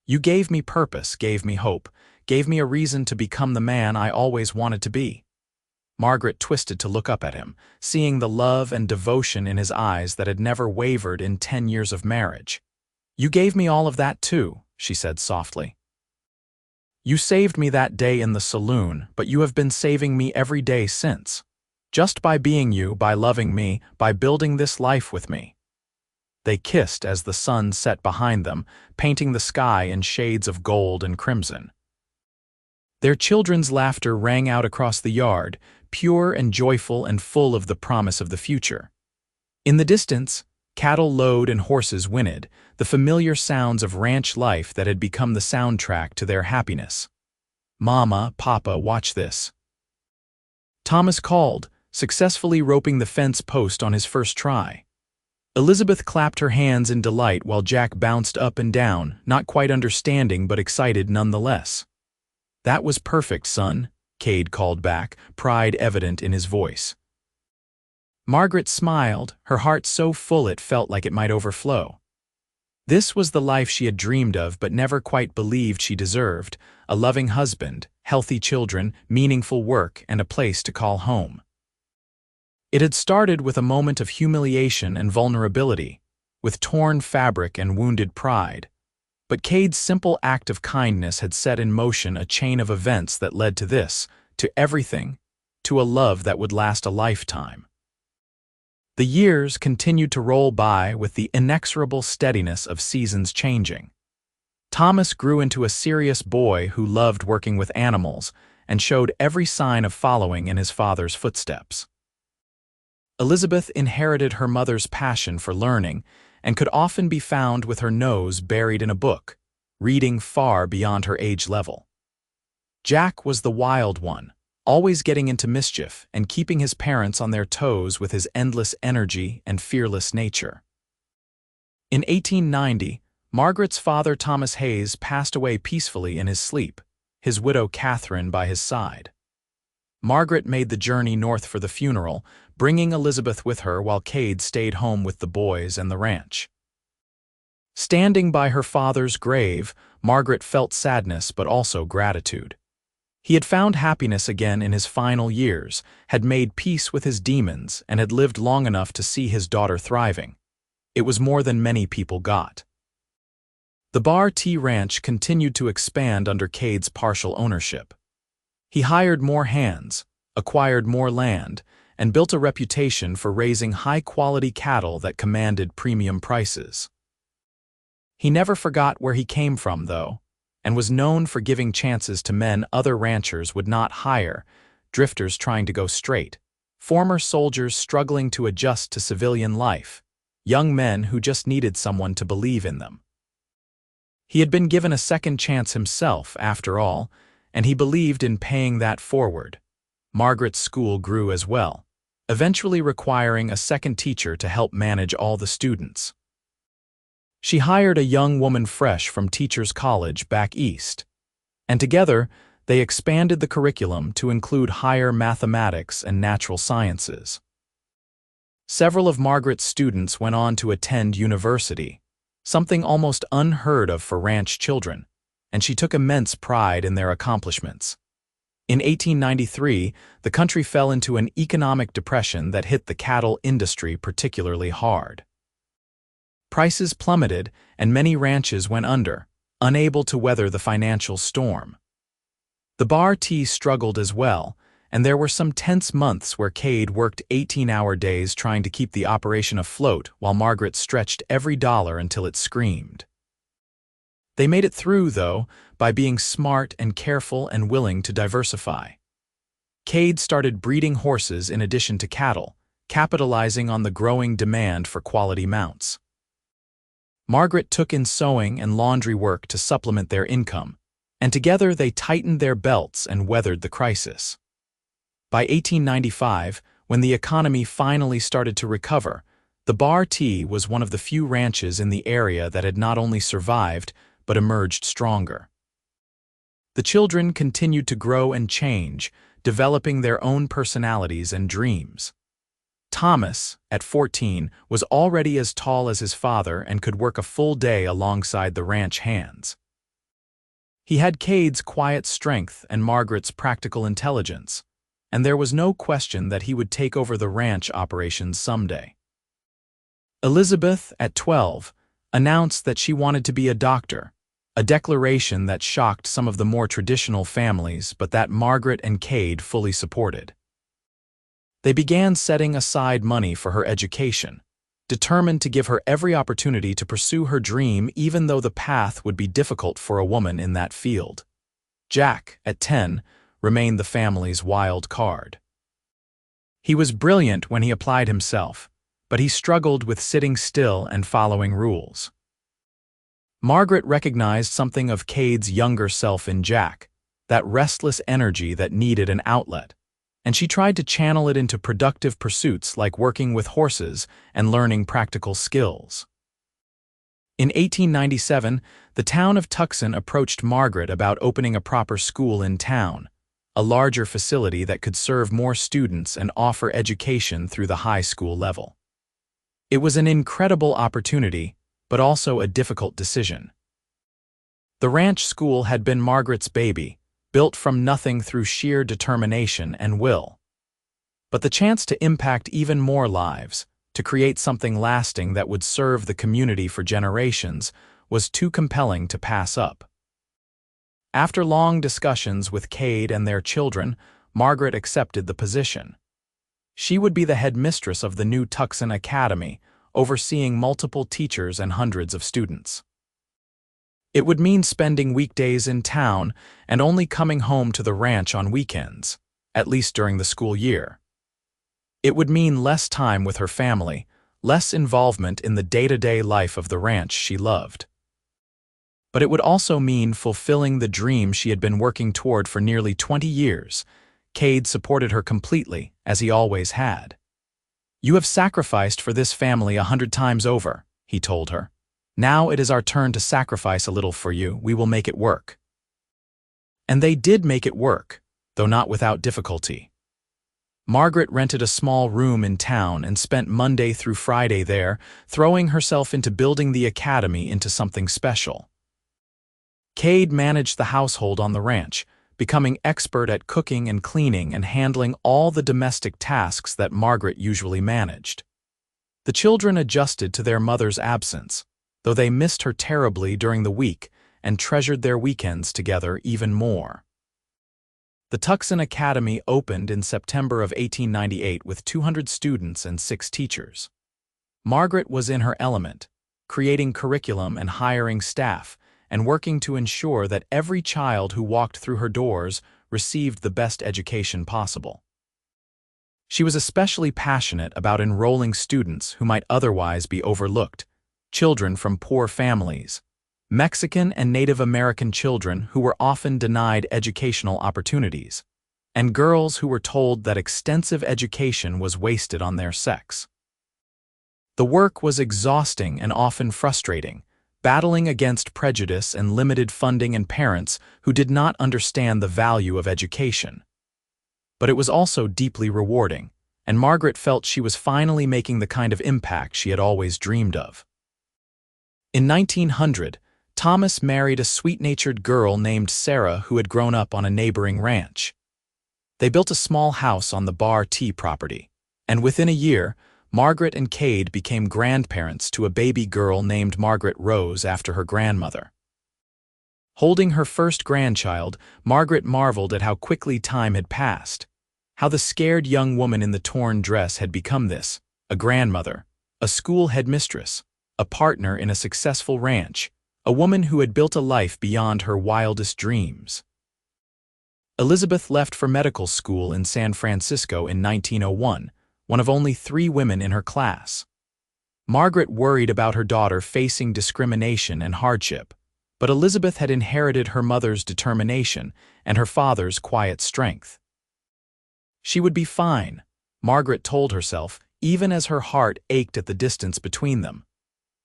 You gave me purpose, gave me hope, gave me a reason to become the man I always wanted to be." Margaret twisted to look up at him, seeing the love and devotion in his eyes that had never wavered in 10 years of marriage. "You gave me all of that too," she said softly. "You saved me that day in the saloon, but you have been saving me every day since. Just by being you, by loving me, by building this life with me." They kissed as the sun set behind them, painting the sky in shades of gold and crimson. Their children's laughter rang out across the yard, pure and joyful and full of the promise of the future. In the distance, cattle lowed and horses whinnied, the familiar sounds of ranch life that had become the soundtrack to their happiness. "Mama, Papa, watch this." Thomas called, successfully roping the fence post on his first try. Elizabeth clapped her hands in delight while Jack bounced up and down, not quite understanding but excited nonetheless. "That was perfect, son," Cade called back, pride evident in his voice. Margaret smiled, her heart so full it felt like it might overflow. This was the life she had dreamed of but never quite believed she deserved: a loving husband, healthy children, meaningful work, and a place to call home. It had started with a moment of humiliation and vulnerability, with torn fabric and wounded pride. But Cade's simple act of kindness had set in motion a chain of events that led to this, to everything, to a love that would last a lifetime. The years continued to roll by with the inexorable steadiness of seasons changing. Thomas grew into a serious boy who loved working with animals and showed every sign of following in his father's footsteps. Elizabeth inherited her mother's passion for learning and could often be found with her nose buried in a book, reading far beyond her age level. Jack was the wild one, always getting into mischief and keeping his parents on their toes with his endless energy and fearless nature. In 1890, Margaret's father Thomas Hayes passed away peacefully in his sleep, his widow Catherine by his side. Margaret made the journey north for the funeral, bringing Elizabeth with her while Cade stayed home with the boys and the ranch. Standing by her father's grave, Margaret felt sadness but also gratitude. He had found happiness again in his final years, had made peace with his demons, and had lived long enough to see his daughter thriving. It was more than many people got. The Bar T Ranch continued to expand under Cade's partial ownership. He hired more hands, acquired more land, and built a reputation for raising high-quality cattle that commanded premium prices. He never forgot where he came from, though, and was known for giving chances to men other ranchers would not hire, drifters trying to go straight, former soldiers struggling to adjust to civilian life, young men who just needed someone to believe in them. He had been given a second chance himself, after all, and he believed in paying that forward. Margaret's school grew as well, eventually requiring a second teacher to help manage all the students. She hired a young woman fresh from Teachers College back east, and together they expanded the curriculum to include higher mathematics and natural sciences. Several of Margaret's students went on to attend university, something almost unheard of for ranch children, and she took immense pride in their accomplishments. In 1893, the country fell into an economic depression that hit the cattle industry particularly hard. Prices plummeted, and many ranches went under, unable to weather the financial storm. The Bar T struggled as well, and there were some tense months where Cade worked 18-hour days trying to keep the operation afloat while Margaret stretched every dollar until it screamed. They made it through, though, by being smart and careful and willing to diversify. Cade started breeding horses in addition to cattle, capitalizing on the growing demand for quality mounts. Margaret took in sewing and laundry work to supplement their income, and together they tightened their belts and weathered the crisis. By 1895, when the economy finally started to recover, the Bar T was one of the few ranches in the area that had not only survived, but emerged stronger. The children continued to grow and change, developing their own personalities and dreams. Thomas, at 14, was already as tall as his father and could work a full day alongside the ranch hands. He had Cade's quiet strength and Margaret's practical intelligence, and there was no question that he would take over the ranch operations someday. Elizabeth, at 12, announced that she wanted to be a doctor, a declaration that shocked some of the more traditional families but that Margaret and Cade fully supported. They began setting aside money for her education, determined to give her every opportunity to pursue her dream even though the path would be difficult for a woman in that field. Jack, at 10, remained the family's wild card. He was brilliant when he applied himself, but he struggled with sitting still and following rules. Margaret recognized something of Cade's younger self in Jack, that restless energy that needed an outlet, and she tried to channel it into productive pursuits like working with horses and learning practical skills. In 1897, the town of Tucson approached Margaret about opening a proper school in town, a larger facility that could serve more students and offer education through the high school level. It was an incredible opportunity, but also a difficult decision. The ranch school had been Margaret's baby, built from nothing through sheer determination and will. But the chance to impact even more lives, to create something lasting that would serve the community for generations, was too compelling to pass up. After long discussions with Cade and their children, Margaret accepted the position. She would be the headmistress of the new Tucson Academy, overseeing multiple teachers and hundreds of students. It would mean spending weekdays in town and only coming home to the ranch on weekends, at least during the school year. It would mean less time with her family, less involvement in the day-to-day life of the ranch she loved. But it would also mean fulfilling the dream she had been working toward for nearly 20 years. Cade supported her completely, as he always had. "You have sacrificed for this family 100 times over," he told her. "Now it is our turn to sacrifice a little for you. We will make it work." And they did make it work, though not without difficulty. Margaret rented a small room in town and spent Monday through Friday there, throwing herself into building the academy into something special. Cade managed the household on the ranch, becoming expert at cooking and cleaning and handling all the domestic tasks that Margaret usually managed. The children adjusted to their mother's absence, though they missed her terribly during the week and treasured their weekends together even more. The Tucson Academy opened in September of 1898 with 200 students and 6 teachers. Margaret was in her element, creating curriculum and hiring staff, and working to ensure that every child who walked through her doors received the best education possible. She was especially passionate about enrolling students who might otherwise be overlooked, children from poor families, Mexican and Native American children who were often denied educational opportunities, and girls who were told that extensive education was wasted on their sex. The work was exhausting and often frustrating, battling against prejudice and limited funding and parents who did not understand the value of education. But it was also deeply rewarding, and Margaret felt she was finally making the kind of impact she had always dreamed of. In 1900, Thomas married a sweet-natured girl named Sarah who had grown up on a neighboring ranch. They built a small house on the Bar T property, and within a year, Margaret and Cade became grandparents to a baby girl named Margaret Rose after her grandmother. Holding her first grandchild, Margaret marveled at how quickly time had passed, how the scared young woman in the torn dress had become this, a grandmother, a school headmistress, a partner in a successful ranch, a woman who had built a life beyond her wildest dreams. Elizabeth left for medical school in San Francisco in 1901, one of only 3 women in her class. Margaret worried about her daughter facing discrimination and hardship, but Elizabeth had inherited her mother's determination and her father's quiet strength. She would be fine, Margaret told herself, even as her heart ached at the distance between them.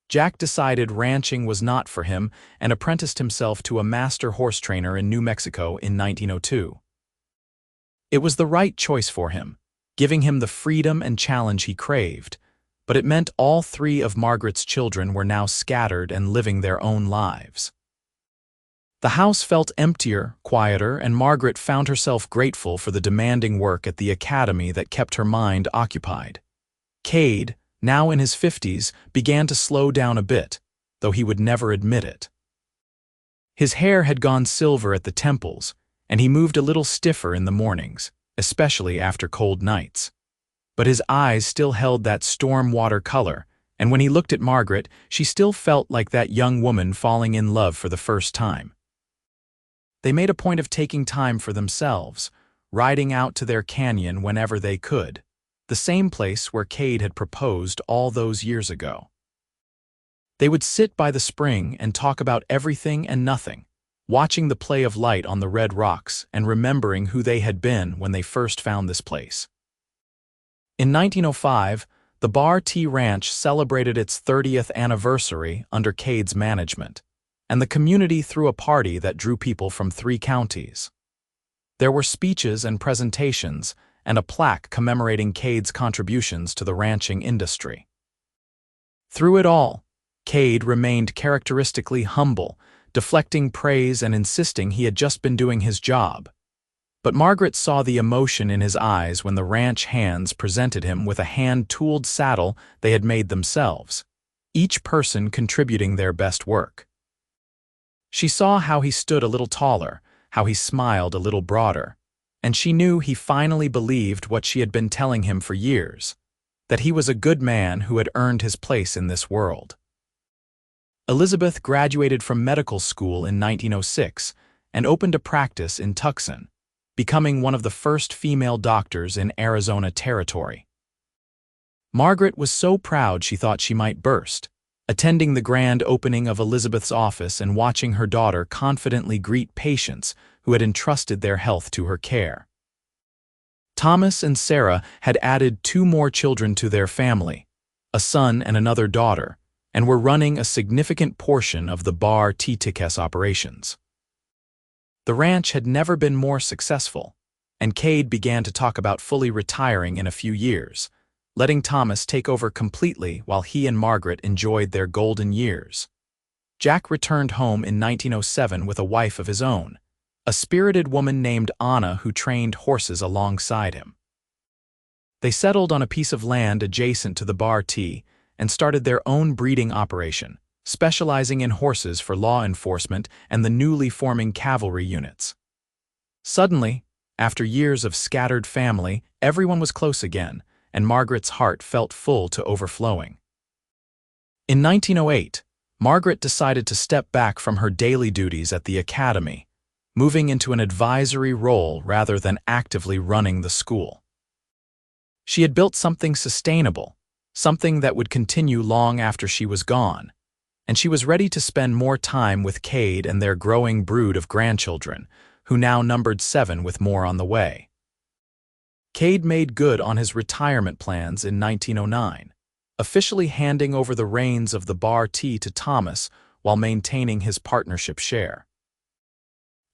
Jack decided ranching was not for him and apprenticed himself to a master horse trainer in New Mexico in 1902. It was the right choice for him, giving him the freedom and challenge he craved, but it meant all 3 of Margaret's children were now scattered and living their own lives. The house felt emptier, quieter, and Margaret found herself grateful for the demanding work at the academy that kept her mind occupied. Cade, now in his 50s, began to slow down a bit, though he would never admit it. His hair had gone silver at the temples, and he moved a little stiffer in the mornings, especially after cold nights. But his eyes still held that storm water color, and when he looked at Margaret, she still felt like that young woman falling in love for the first time. They made a point of taking time for themselves, riding out to their canyon whenever they could, the same place where Cade had proposed all those years ago. They would sit by the spring and talk about everything and nothing, watching the play of light on the red rocks and remembering who they had been when they first found this place. In 1905, the Bar T Ranch celebrated its 30th anniversary under Cade's management, and the community threw a party that drew people from 3 counties. There were speeches and presentations, and a plaque commemorating Cade's contributions to the ranching industry. Through it all, Cade remained characteristically humble, deflecting praise and insisting he had just been doing his job. But Margaret saw the emotion in his eyes when the ranch hands presented him with a hand-tooled saddle they had made themselves, each person contributing their best work. She saw how he stood a little taller, how he smiled a little broader, and she knew he finally believed what she had been telling him for years, that he was a good man who had earned his place in this world. Elizabeth graduated from medical school in 1906 and opened a practice in Tucson, becoming one of the first female doctors in Arizona Territory. Margaret was so proud she thought she might burst, attending the grand opening of Elizabeth's office and watching her daughter confidently greet patients who had entrusted their health to her care. Thomas and Sarah had added 2 more children to their family, a son and another daughter, and were running a significant portion of the Bar T-Tickets operations. The ranch had never been more successful, and Cade began to talk about fully retiring in a few years, letting Thomas take over completely while he and Margaret enjoyed their golden years. Jack returned home in 1907 with a wife of his own, a spirited woman named Anna who trained horses alongside him. They settled on a piece of land adjacent to the Bar T and started their own breeding operation, specializing in horses for law enforcement and the newly forming cavalry units. Suddenly, after years of scattered family, everyone was close again, and Margaret's heart felt full to overflowing. In 1908, Margaret decided to step back from her daily duties at the academy, moving into an advisory role rather than actively running the school. She had built something sustainable, something that would continue long after she was gone, and she was ready to spend more time with Cade and their growing brood of grandchildren, who now numbered 7 with more on the way. Cade made good on his retirement plans in 1909, officially handing over the reins of the Bar T to Thomas while maintaining his partnership share.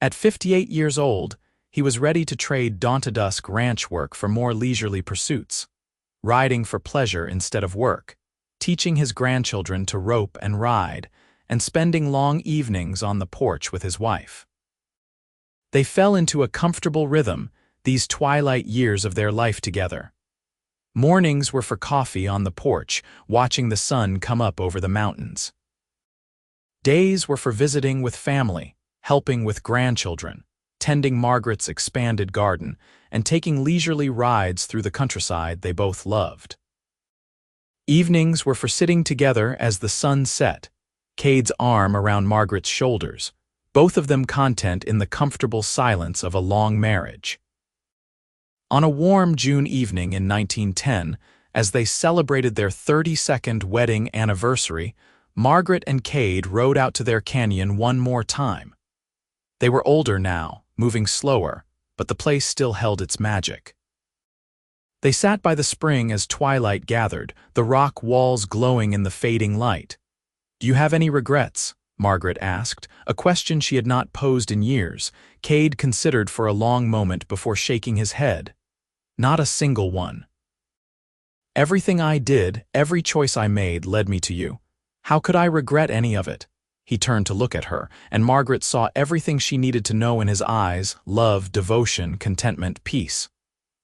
At 58 years old, he was ready to trade dawn-to-dusk ranch work for more leisurely pursuits, riding for pleasure instead of work, teaching his grandchildren to rope and ride, and spending long evenings on the porch with his wife. They fell into a comfortable rhythm, these twilight years of their life together. Mornings were for coffee on the porch, watching the sun come up over the mountains. Days were for visiting with family, helping with grandchildren, tending Margaret's expanded garden, and taking leisurely rides through the countryside they both loved. Evenings were for sitting together as the sun set, Cade's arm around Margaret's shoulders, both of them content in the comfortable silence of a long marriage. On a warm June evening in 1910, as they celebrated their 32nd wedding anniversary, Margaret and Cade rode out to their canyon one more time. They were older now, moving slower, but the place still held its magic. They sat by the spring as twilight gathered, the rock walls glowing in the fading light. "Do you have any regrets?" Margaret asked, a question she had not posed in years. Cade considered for a long moment before shaking his head. "Not a single one. Everything I did, every choice I made led me to you. How could I regret any of it?" He turned to look at her, and Margaret saw everything she needed to know in his eyes: love, devotion, contentment, peace.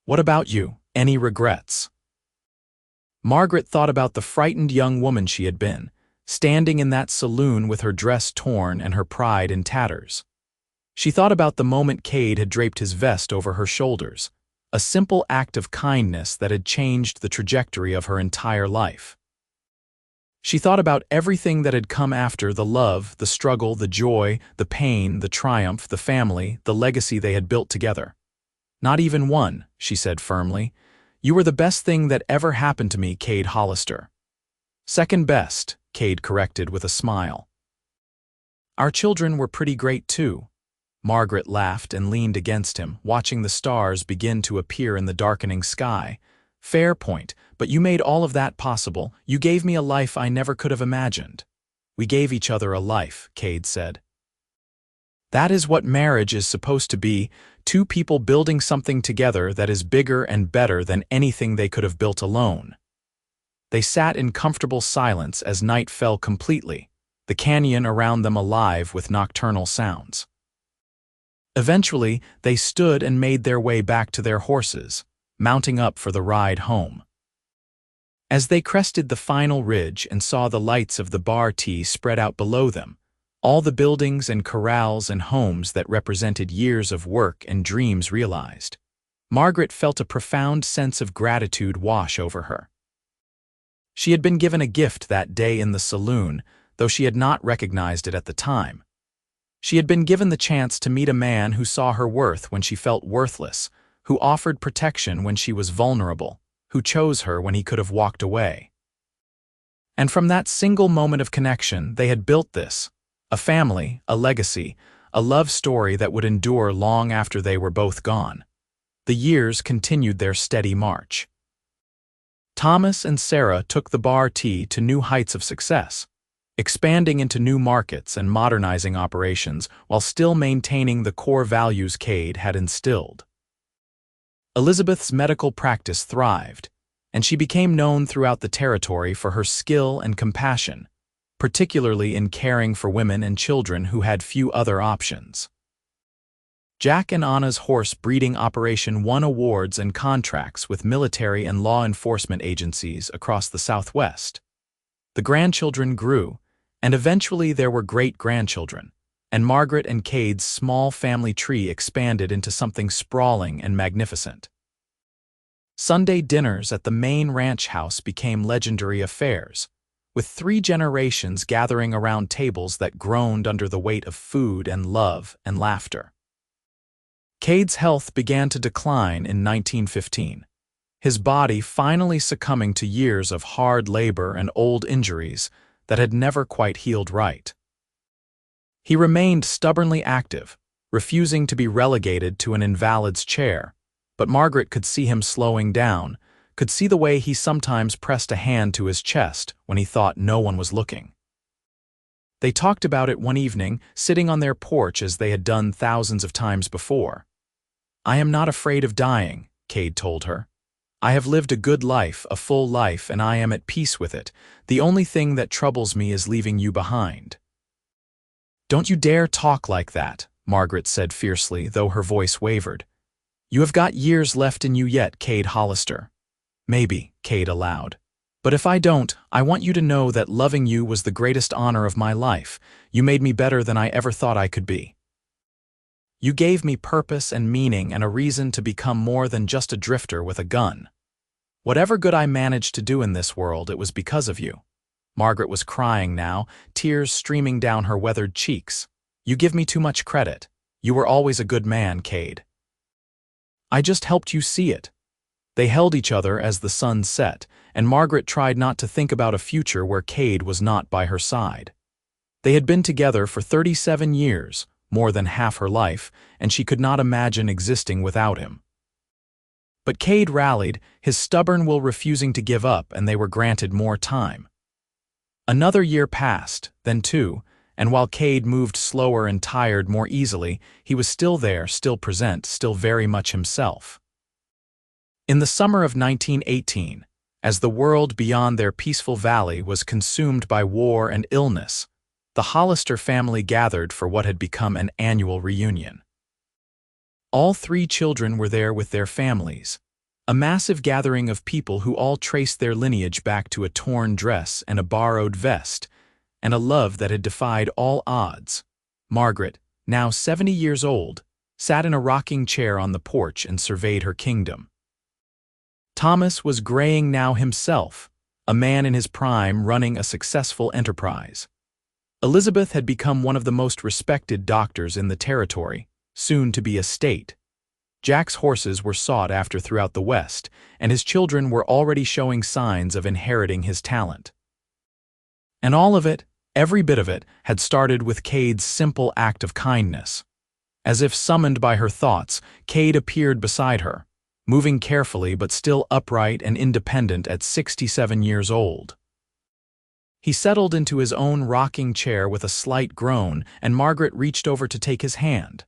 "What about you? Any regrets?" Margaret thought about the frightened young woman she had been, standing in that saloon with her dress torn and her pride in tatters. She thought about the moment Cade had draped his vest over her shoulders, a simple act of kindness that had changed the trajectory of her entire life. She thought about everything that had come after: the love, the struggle, the joy, the pain, the triumph, the family, the legacy they had built together. "Not even one," she said firmly. "You were the best thing that ever happened to me, Cade Hollister." "Second best," Cade corrected with a smile. Our children were pretty great too. Margaret laughed and leaned against him, watching the stars begin to appear in the darkening sky. Fair point, but you made all of that possible. You gave me a life I never could have imagined. We gave each other a life, Cade said. That is what marriage is supposed to be, two people building something together that is bigger and better than anything they could have built alone. They sat in comfortable silence as night fell completely, the canyon around them alive with nocturnal sounds. Eventually, they stood and made their way back to their horses, mounting up for the ride home. As they crested the final ridge and saw the lights of the bar T spread out below them, all the buildings and corrals and homes that represented years of work and dreams realized, Margaret felt a profound sense of gratitude wash over her. She had been given a gift that day in the saloon, though she had not recognized it at the time. She had been given the chance to meet a man who saw her worth when she felt worthless, who offered protection when she was vulnerable, who chose her when he could have walked away. And from that single moment of connection, they had built this, a family, a legacy, a love story that would endure long after they were both gone. The years continued their steady march. Thomas and Sarah took the bar T to new heights of success, expanding into new markets and modernizing operations while still maintaining the core values Cade had instilled. Elizabeth's medical practice thrived, and she became known throughout the territory for her skill and compassion, particularly in caring for women and children who had few other options. Jack and Anna's horse breeding operation won awards and contracts with military and law enforcement agencies across the Southwest. The grandchildren grew, and eventually there were great-grandchildren, and Margaret and Cade's small family tree expanded into something sprawling and magnificent. Sunday dinners at the main ranch house became legendary affairs, with 3 generations gathering around tables that groaned under the weight of food and love and laughter. Cade's health began to decline in 1915, his body finally succumbing to years of hard labor and old injuries that had never quite healed right. He remained stubbornly active, refusing to be relegated to an invalid's chair, but Margaret could see him slowing down, could see the way he sometimes pressed a hand to his chest when he thought no one was looking. They talked about it one evening, sitting on their porch as they had done thousands of times before. "I am not afraid of dying," Cade told her. "I have lived a good life, a full life, and I am at peace with it. The only thing that troubles me is leaving you behind." "Don't you dare talk like that," Margaret said fiercely, though her voice wavered. "You have got years left in you yet, Cade Hollister." "Maybe," Cade allowed. "But if I don't, I want you to know that loving you was the greatest honor of my life. You made me better than I ever thought I could be. You gave me purpose and meaning and a reason to become more than just a drifter with a gun. Whatever good I managed to do in this world, it was because of you." Margaret was crying now, tears streaming down her weathered cheeks. "You give me too much credit. You were always a good man, Cade. I just helped you see it." They held each other as the sun set, and Margaret tried not to think about a future where Cade was not by her side. They had been together for 37 years, more than half her life, and she could not imagine existing without him. But Cade rallied, his stubborn will refusing to give up, and they were granted more time. Another year passed, then 2, and while Cade moved slower and tired more easily, he was still there, still present, still very much himself. In the summer of 1918, as the world beyond their peaceful valley was consumed by war and illness, the Hollister family gathered for what had become an annual reunion. All 3 children were there with their families, a massive gathering of people who all traced their lineage back to a torn dress and a borrowed vest, and a love that had defied all odds. Margaret, now 70 years old, sat in a rocking chair on the porch and surveyed her kingdom. Thomas was graying now himself, a man in his prime running a successful enterprise. Elizabeth had become one of the most respected doctors in the territory, soon to be a state. Jack's horses were sought after throughout the West, and his children were already showing signs of inheriting his talent. And all of it, Every bit of it had started with Cade's simple act of kindness. As if summoned by her thoughts, Cade appeared beside her, moving carefully but still upright and independent at 67 years old. He settled into his own rocking chair with a slight groan, and Margaret reached over to take his hand.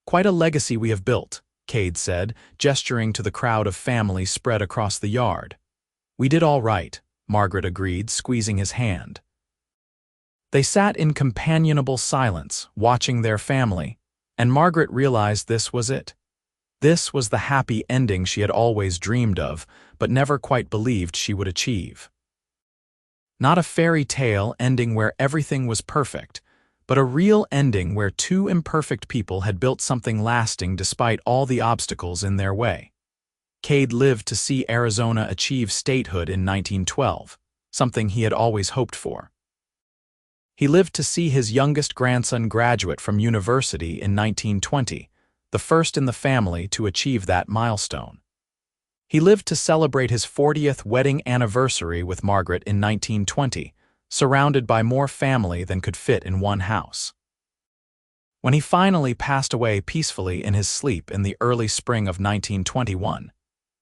"Quite a legacy we have built," Cade said, gesturing to the crowd of family spread across the yard. "We did all right," Margaret agreed, squeezing his hand. They sat in companionable silence, watching their family, and Margaret realized this was it. This was the happy ending she had always dreamed of, but never quite believed she would achieve. Not a fairy tale ending where everything was perfect, but a real ending where two imperfect people had built something lasting despite all the obstacles in their way. Cade lived to see Arizona achieve statehood in 1912, something he had always hoped for. He lived to see his youngest grandson graduate from university in 1920, the first in the family to achieve that milestone. He lived to celebrate his 40th wedding anniversary with Margaret in 1920, surrounded by more family than could fit in one house. When he finally passed away peacefully in his sleep in the early spring of 1921,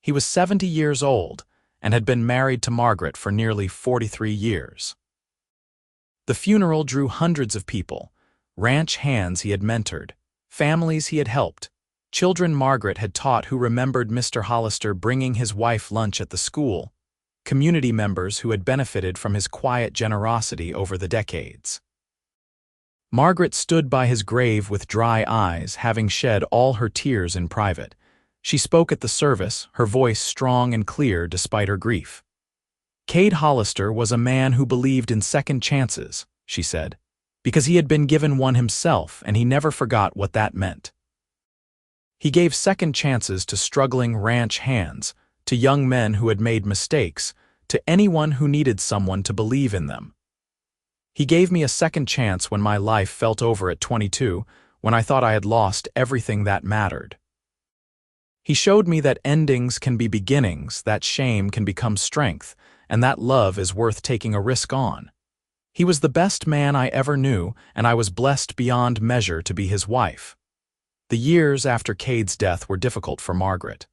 he was 70 years old and had been married to Margaret for nearly 43 years. The funeral drew hundreds of people, ranch hands he had mentored, families he had helped, children Margaret had taught who remembered Mr. Hollister bringing his wife lunch at the school, community members who had benefited from his quiet generosity over the decades. Margaret stood by his grave with dry eyes, having shed all her tears in private. She spoke at the service, her voice strong and clear despite her grief. "Cade Hollister was a man who believed in second chances," she said, "because he had been given one himself and he never forgot what that meant. He gave second chances to struggling ranch hands, to young men who had made mistakes, to anyone who needed someone to believe in them. He gave me a second chance when my life felt over at 22, when I thought I had lost everything that mattered. He showed me that endings can be beginnings, that shame can become strength, and that love is worth taking a risk on. He was the best man I ever knew, and I was blessed beyond measure to be his wife." The years after Cade's death were difficult for Margaret.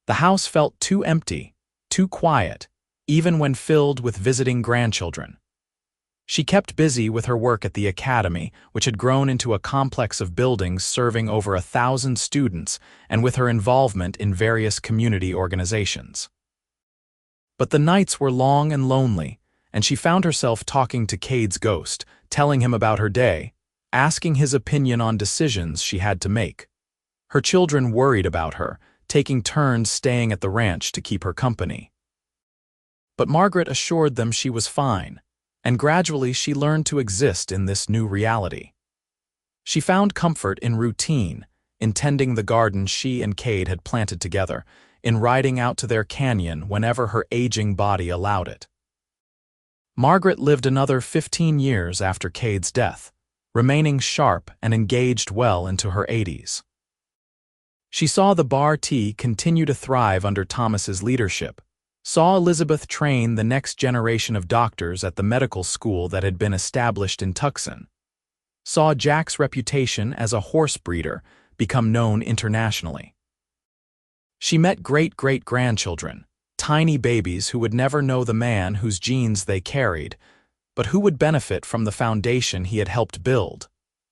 The house felt too empty, too quiet, even when filled with visiting grandchildren. She kept busy with her work at the academy, which had grown into a complex of buildings serving over 1,000 students, and with her involvement in various community organizations. But the nights were long and lonely, and she found herself talking to Cade's ghost, telling him about her day, asking his opinion on decisions she had to make. Her children worried about her, taking turns staying at the ranch to keep her company. But Margaret assured them she was fine, and gradually she learned to exist in this new reality. She found comfort in routine, in tending the garden she and Cade had planted together, in riding out to their canyon whenever her aging body allowed it. Margaret lived another 15 years after Cade's death, remaining sharp and engaged well into her 80s. She saw the Bar T continue to thrive under Thomas's leadership, saw Elizabeth train the next generation of doctors at the medical school that had been established in Tucson, saw Jack's reputation as a horse breeder become known internationally. She met great-great-grandchildren, tiny babies who would never know the man whose genes they carried, but who would benefit from the foundation he had helped build.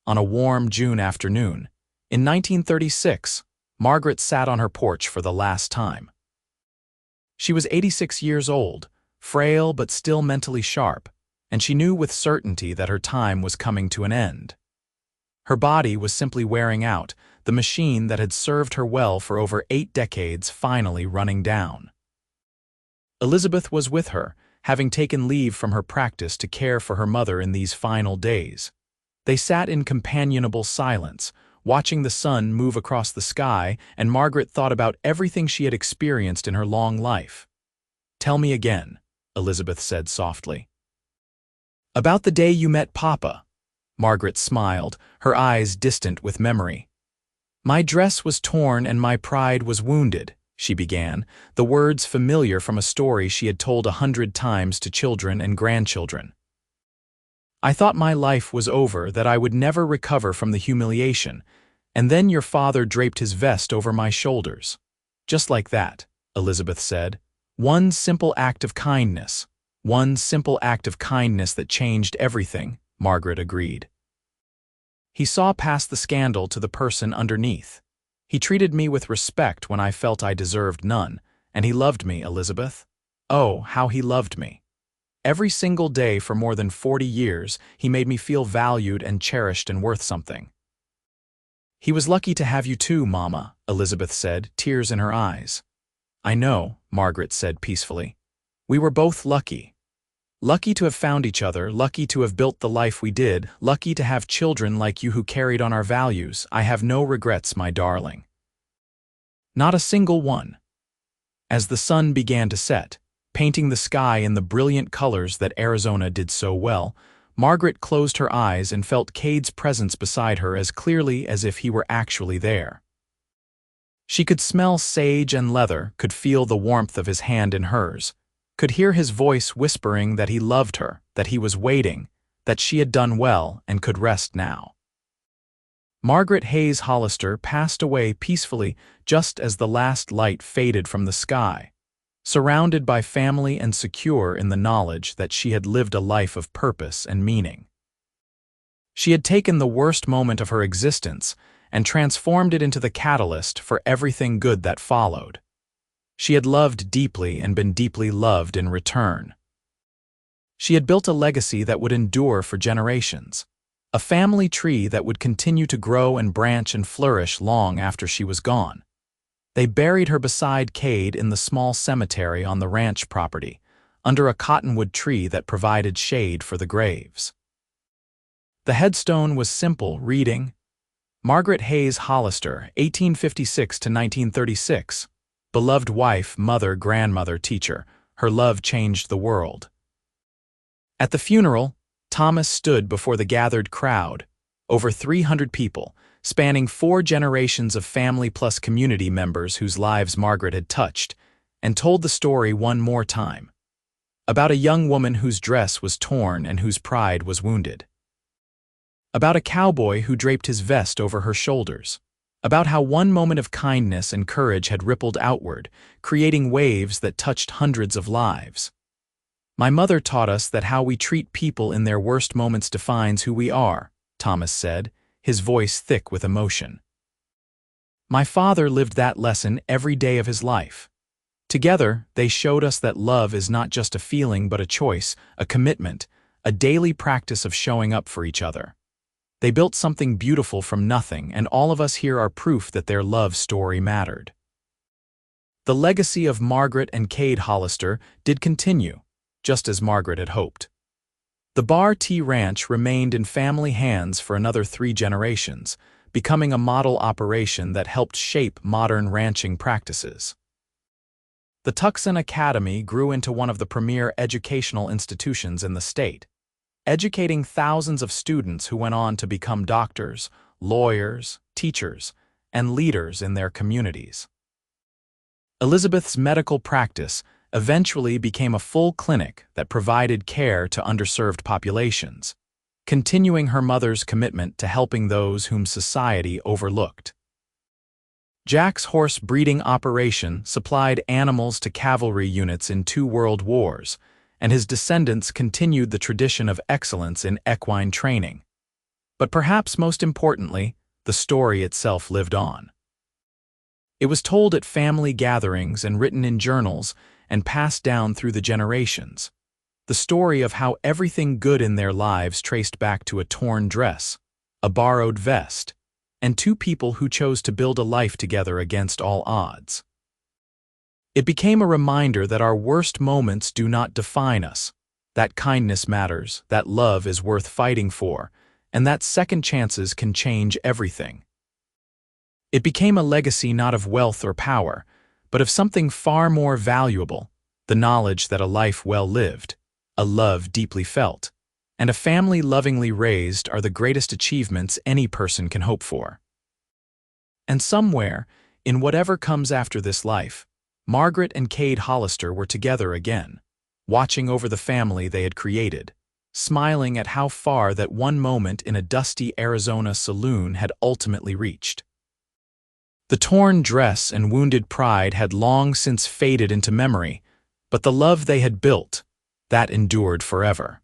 On a warm June afternoon, in 1936, Margaret sat on her porch for the last time. She was 86 years old, frail but still mentally sharp, and she knew with certainty that her time was coming to an end. Her body was simply wearing out, the machine that had served her well for over 8 decades finally running down. Elizabeth was with her, having taken leave from her practice to care for her mother in these final days. They sat in companionable silence, watching the sun move across the sky, and Margaret thought about everything she had experienced in her long life. "Tell me again," Elizabeth said softly. "About the day you met Papa." Margaret smiled, her eyes distant with memory. "My dress was torn and my pride was wounded," she began, the words familiar from a story she had told 100 times to children and grandchildren. I thought my life was over, that I would never recover from the humiliation, and then your father draped his vest over my shoulders. Just like that, Elizabeth said. One simple act of kindness. One simple act of kindness that changed everything, Margaret agreed. He saw past the scandal to the person underneath. He treated me with respect when I felt I deserved none, and he loved me, Elizabeth. Oh, how he loved me. Every single day for more than 40 years, he made me feel valued and cherished and worth something. He was lucky to have you too, Mama, Elizabeth said, tears in her eyes. I know, Margaret said peacefully. We were both lucky. Lucky to have found each other, lucky to have built the life we did, lucky to have children like you who carried on our values. I have no regrets, my darling. Not a single one. As the sun began to set, painting the sky in the brilliant colors that Arizona did so well, Margaret closed her eyes and felt Cade's presence beside her as clearly as if he were actually there. She could smell sage and leather, could feel the warmth of his hand in hers, could hear his voice whispering that he loved her, that he was waiting, that she had done well and could rest now. Margaret Hayes Hollister passed away peacefully just as the last light faded from the sky, surrounded by family and secure in the knowledge that she had lived a life of purpose and meaning. She had taken the worst moment of her existence and transformed it into the catalyst for everything good that followed. She had loved deeply and been deeply loved in return. She had built a legacy that would endure for generations, a family tree that would continue to grow and branch and flourish long after she was gone. They buried her beside Cade in the small cemetery on the ranch property, under a cottonwood tree that provided shade for the graves. The headstone was simple, reading, Margaret Hayes Hollister, 1856 to 1936. Beloved wife, mother, grandmother, teacher. Her love changed the world. At the funeral, Thomas stood before the gathered crowd, over 300 people, spanning 4 generations of family plus community members whose lives Margaret had touched, and told the story one more time. About a young woman whose dress was torn and whose pride was wounded. About a cowboy who draped his vest over her shoulders. About how one moment of kindness and courage had rippled outward, creating waves that touched hundreds of lives. My mother taught us that how we treat people in their worst moments defines who we are, Thomas said, his voice thick with emotion. My father lived that lesson every day of his life. Together, they showed us that love is not just a feeling but a choice, a commitment, a daily practice of showing up for each other. They built something beautiful from nothing, and all of us here are proof that their love story mattered. The legacy of Margaret and Cade Hollister did continue, just as Margaret had hoped. The Bar T Ranch remained in family hands for another 3 generations, becoming a model operation that helped shape modern ranching practices. The Tucson Academy grew into one of the premier educational institutions in the state, educating thousands of students who went on to become doctors, lawyers, teachers, and leaders in their communities. Elizabeth's medical practice eventually became a full clinic that provided care to underserved populations, continuing her mother's commitment to helping those whom society overlooked. Jack's horse breeding operation supplied animals to cavalry units in 2 world wars, and his descendants continued the tradition of excellence in equine training. But perhaps most importantly, the story itself lived on. It was told at family gatherings and written in journals and passed down through the generations. The story of how everything good in their lives traced back to a torn dress, a borrowed vest, and 2 people who chose to build a life together against all odds. It became a reminder that our worst moments do not define us, that kindness matters, that love is worth fighting for, and that second chances can change everything. It became a legacy not of wealth or power, but of something far more valuable, the knowledge that a life well lived, a love deeply felt, and a family lovingly raised are the greatest achievements any person can hope for. And somewhere, in whatever comes after this life, Margaret and Cade Hollister were together again, watching over the family they had created, smiling at how far that one moment in a dusty Arizona saloon had ultimately reached. The torn dress and wounded pride had long since faded into memory, but the love they had built, that endured forever.